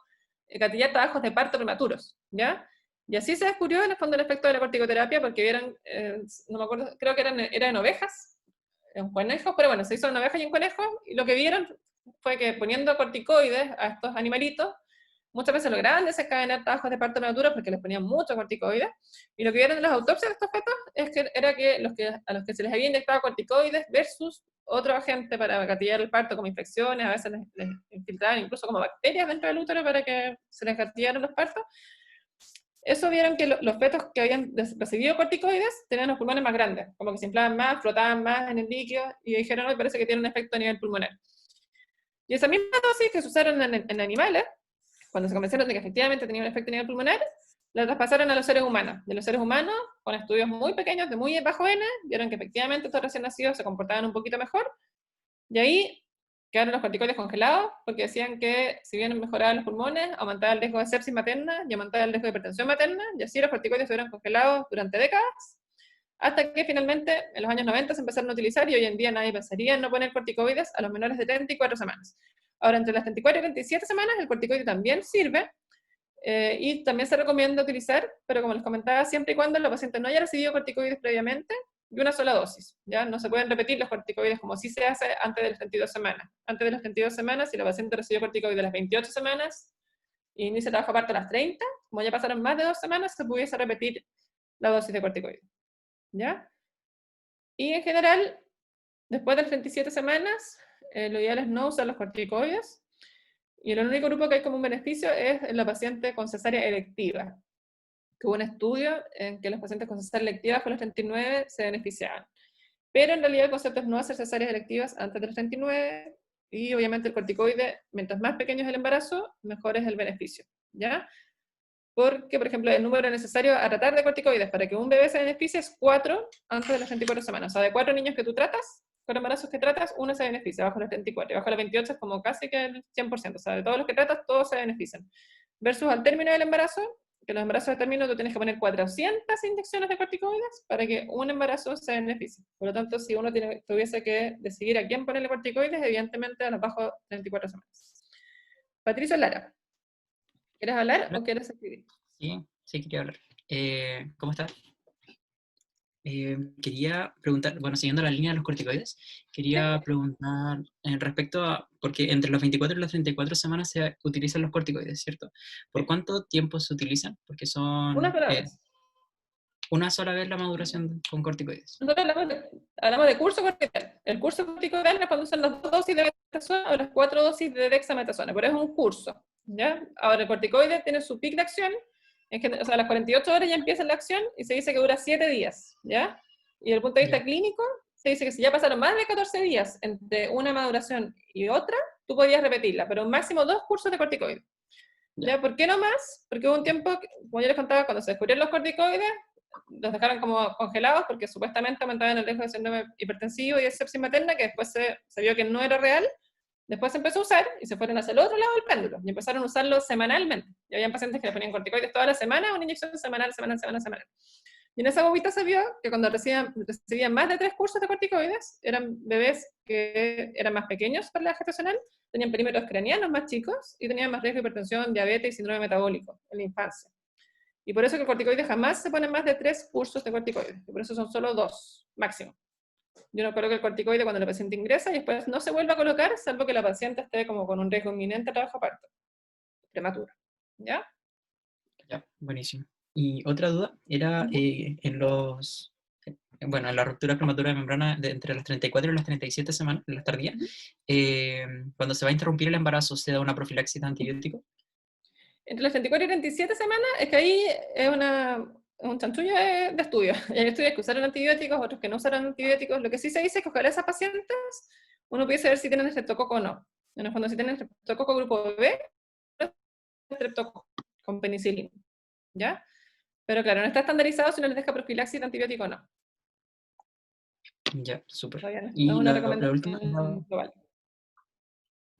gatillar trabajos de parto prematuros, ¿ya? Y así se descubrió en el fondo el efecto de la corticoterapia porque vieron, no me acuerdo, creo que era en ovejas, en conejos, pero bueno, se hizo en ovejas y en conejos, y lo que vieron fue que poniendo corticoides a estos animalitos, muchas veces lograban desencadenar trabajos de parto prematuro porque les ponían mucho corticoides, y lo que vieron en las autopsias de estos fetos es que era que a los que se les había inyectado corticoides versus otro agente para gatillar el parto, como infecciones, a veces les infiltraban incluso como bacterias dentro del útero para que se les gatillaran los partos. Eso vieron que los fetos que habían recibido corticoides tenían los pulmones más grandes, como que se inflaban más, flotaban más en el líquido, y dijeron, hoy parece que tiene un efecto a nivel pulmonar. Y esa misma dosis que se usaron en animales, cuando se convencieron de que efectivamente tenía un efecto a nivel pulmonar, la traspasaron a los seres humanos. De los seres humanos, con estudios muy pequeños, de muy bajo N, vieron que efectivamente estos recién nacidos se comportaban un poquito mejor, y ahí quedaron los corticoides congelados, porque decían que si bien mejoraban los pulmones, aumentaba el riesgo de sepsis materna y aumentaba el riesgo de hipertensión materna, y así los corticoides estuvieron congelados durante décadas, hasta que finalmente en los años 90 se empezaron a utilizar, y hoy en día nadie pensaría en no poner corticoides a los menores de 34 semanas. Ahora, entre las 34 y 37 semanas el corticoide también sirve, Y también se recomienda utilizar, pero como les comentaba, siempre y cuando el paciente no haya recibido corticoides previamente, y una sola dosis, ¿ya? No se pueden repetir los corticoides como sí se hace antes de las 32 semanas. Antes de las 32 semanas, si la paciente recibió corticoides a las 28 semanas y inicia el trabajo aparte a las 30, como ya pasaron más de 2 semanas, se pudiese repetir la dosis de corticoides, ¿ya? Y en general, después de las 27 semanas, lo ideal es no usar los corticoides, y el único grupo que hay como un beneficio es en la paciente con cesárea electiva, que hubo un estudio en que los pacientes con cesárea electiva con los 39 se beneficiaban. Pero en realidad el concepto es no hacer cesáreas electivas antes de los 39, y obviamente el corticoide, mientras más pequeño es el embarazo, mejor es el beneficio, ¿ya? Porque, por ejemplo, el número necesario a tratar de corticoides para que un bebé se beneficie es 4 antes de las 24 semanas. O sea, de 4 niños que tú tratas, 4 embarazos que tratas, uno se beneficia, bajo los 34. Y bajo los 28 es como casi que el 100%. O sea, de todos los que tratas, todos se benefician. Versus al término del embarazo, que los embarazos de término tú tienes que poner 400 inyecciones de corticoides para que un embarazo se beneficie. Por lo tanto, si uno tuviese que decidir a quién ponerle corticoides, evidentemente a los bajo 34 semanas. Patricio Lara, ¿quieres hablar Hola. o quieres escribir? Sí, quería hablar. ¿Cómo estás? Quería preguntar, bueno, siguiendo la línea de los corticoides, quería preguntar respecto a, porque entre los 24 y las 34 semanas se utilizan los corticoides, ¿cierto? ¿Por cuánto tiempo se utilizan? Porque Una son sola vez. una sola vez la maduración con corticoides. Nosotros hablamos de curso corticoidal. El curso corticoidal es cuando usan las 2 dosis de betazoona o las 4 dosis de dexametasona, pero es un curso, ¿ya? Ahora, el corticoide tiene su pic de acción, o sea, a las 48 horas ya empieza la acción y se dice que dura 7 días, ¿ya? Y desde el punto de vista Ya. clínico, se dice que si ya pasaron más de 14 días entre una maduración y otra, tú podías repetirla, pero un máximo 2 cursos de corticoide. Ya. ¿Ya? ¿Por qué no más? Porque hubo un tiempo, como yo les contaba, cuando se descubrieron los corticoides, los dejaron como congelados porque supuestamente aumentaban el riesgo de síndrome hipertensivo y de sepsis materna, que después se vio que no era real. Después se empezó a usar y se fueron hacia el otro lado del péndulo y empezaron a usarlo semanalmente. Y había pacientes que le ponían corticoides toda la semana, una inyección semanal. Y en esa bobita se vio que cuando recibían más de 3 cursos de corticoides, eran bebés que eran más pequeños para la gestacional, tenían perímetros craneanos más chicos y tenían más riesgo de hipertensión, diabetes y síndrome metabólico en la infancia. Y por eso que el corticoide jamás se ponen más de 3 cursos de corticoides, y por eso son solo 2 máximo. Yo no coloco el corticoide cuando la paciente ingresa y después no se vuelve a colocar, salvo que la paciente esté como con un riesgo inminente de trabajo parto, prematuro. ¿Ya? Ya, buenísimo. Y otra duda era bueno, en la ruptura prematura de membrana entre las 34 y las 37 semanas, en las tardías, cuando se va a interrumpir el embarazo, ¿se da una profilaxis de antibiótico? Entre las 34 y 37 semanas, es que ahí es un chanchullo de estudios. Hay estudios que usaron antibióticos, otros que no usaron antibióticos. Lo que sí se dice es que ojalá esas pacientes uno pudiese ver si tienen estreptococo o no. En el fondo, si tienen estreptococo grupo B, estreptococo con penicilina. ¿Ya? Pero claro, no está estandarizado si no les deja profilaxis de antibiótico o no. Ya, súper. Todavía no es Y una la última, recomendación global.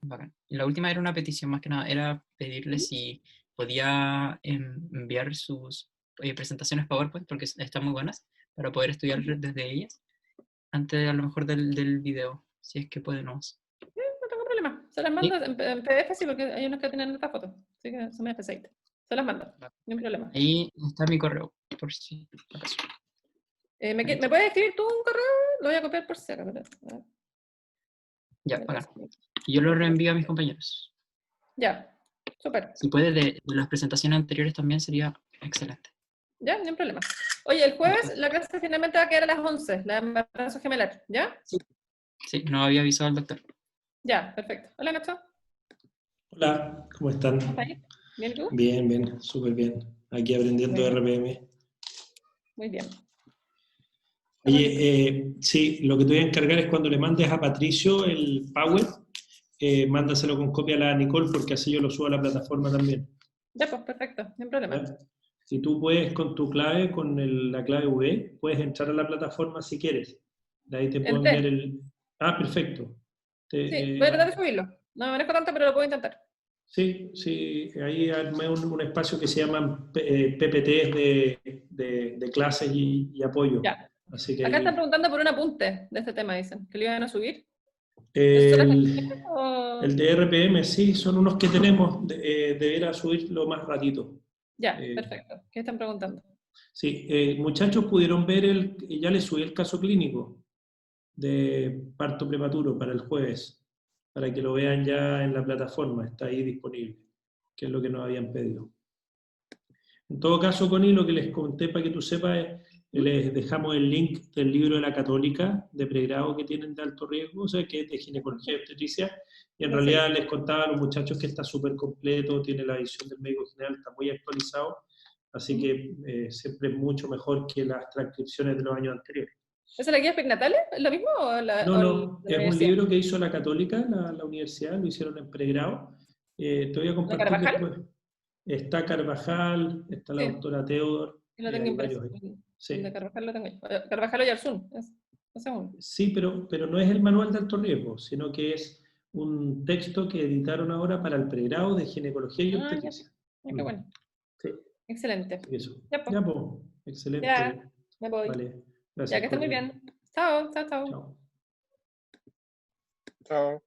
bacán. Y la última era una petición, más que nada, era pedirle si podía enviar sus presentaciones PowerPoint, porque están muy buenas, para poder estudiar desde ellas, antes a lo mejor del video, si es que podemos. No tengo problema. Se las mando Sí, en PDF, sí, porque hay unos que tienen esta foto. Así que son muy especiales. Se las mando. No hay problema. ahí está mi correo, por si acaso. ¿Me puedes escribir tú un correo? Lo voy a copiar por si acaso. Ya, bacán. Y yo lo reenvío a mis compañeros. Ya, súper. Si puede, de las presentaciones anteriores también sería excelente. Ya, no hay problema. Oye, el Ya, jueves la clase finalmente va a quedar a las 11, la de embarazo gemelar, ¿ya? sí, no había avisado al doctor. Ya, perfecto. Hola, Nacho. Hola, ¿cómo están? ¿Cómo estás? ¿Bien y tú? Bien, bien, súper bien. Aquí aprendiendo Bueno, RPM. muy bien. Oye, sí, lo que te voy a encargar es cuando le mandes a Patricio el Power, mándaselo con copia a la Nicole porque así yo lo subo a la plataforma también. Ya, pues, perfecto, no hay problema. ¿Ya? Si tú puedes con tu clave, con la clave V, puedes entrar a la plataforma si quieres. De ahí te puedo enviar Entré. el... Ah, perfecto. Sí, voy a tratar de subirlo. No me manejo tanto, pero lo puedo intentar. Sí, sí, ahí armé un espacio que se llama PPTs de clases y apoyo. Ya. Así que Acá están ahí, preguntando por un apunte de este tema, dicen. ¿Que lo iban a subir? El de RPM, sí, son unos que tenemos, deberá subirlo más ratito. Ya, perfecto. ¿Qué están preguntando? Sí, muchachos, pudieron ver ya les subí el caso clínico de parto prematuro para el jueves, para que lo vean ya en la plataforma, está ahí disponible, que es lo que nos habían pedido. En todo caso, Connie, lo que les conté para que tú sepas es, les dejamos el link del libro de la Católica de pregrado que tienen de alto riesgo, o sea, que es de ginecología y obstetricia, y en realidad les contaba a los muchachos que está súper completo, tiene la visión del médico general, está muy actualizado, así que siempre es mucho mejor que las transcripciones de los años anteriores. ¿Es la guía perinatales? ¿Es lo mismo? No, es un libro que hizo la Católica, la universidad, lo hicieron en pregrado. Te voy a compartir Carvajal? después. Está Carvajal, está la doctora Teodor, Lo tengo hay impreso. varios ahí. Sí. El de Carvajal lo tengo ahí. Carvajal o Yarzún, ese es uno. Sí, pero no es el manual de alto riesgo, sino que es un texto que editaron ahora para el pregrado de ginecología y obstetricia. Qué bueno. Sí. Excelente. Eso. Ya, pues. Ya, pues. Excelente. Ya, me voy. Vale. Gracias. Ya, que esté muy bien. Chao, chao, chao. Chao. Chao.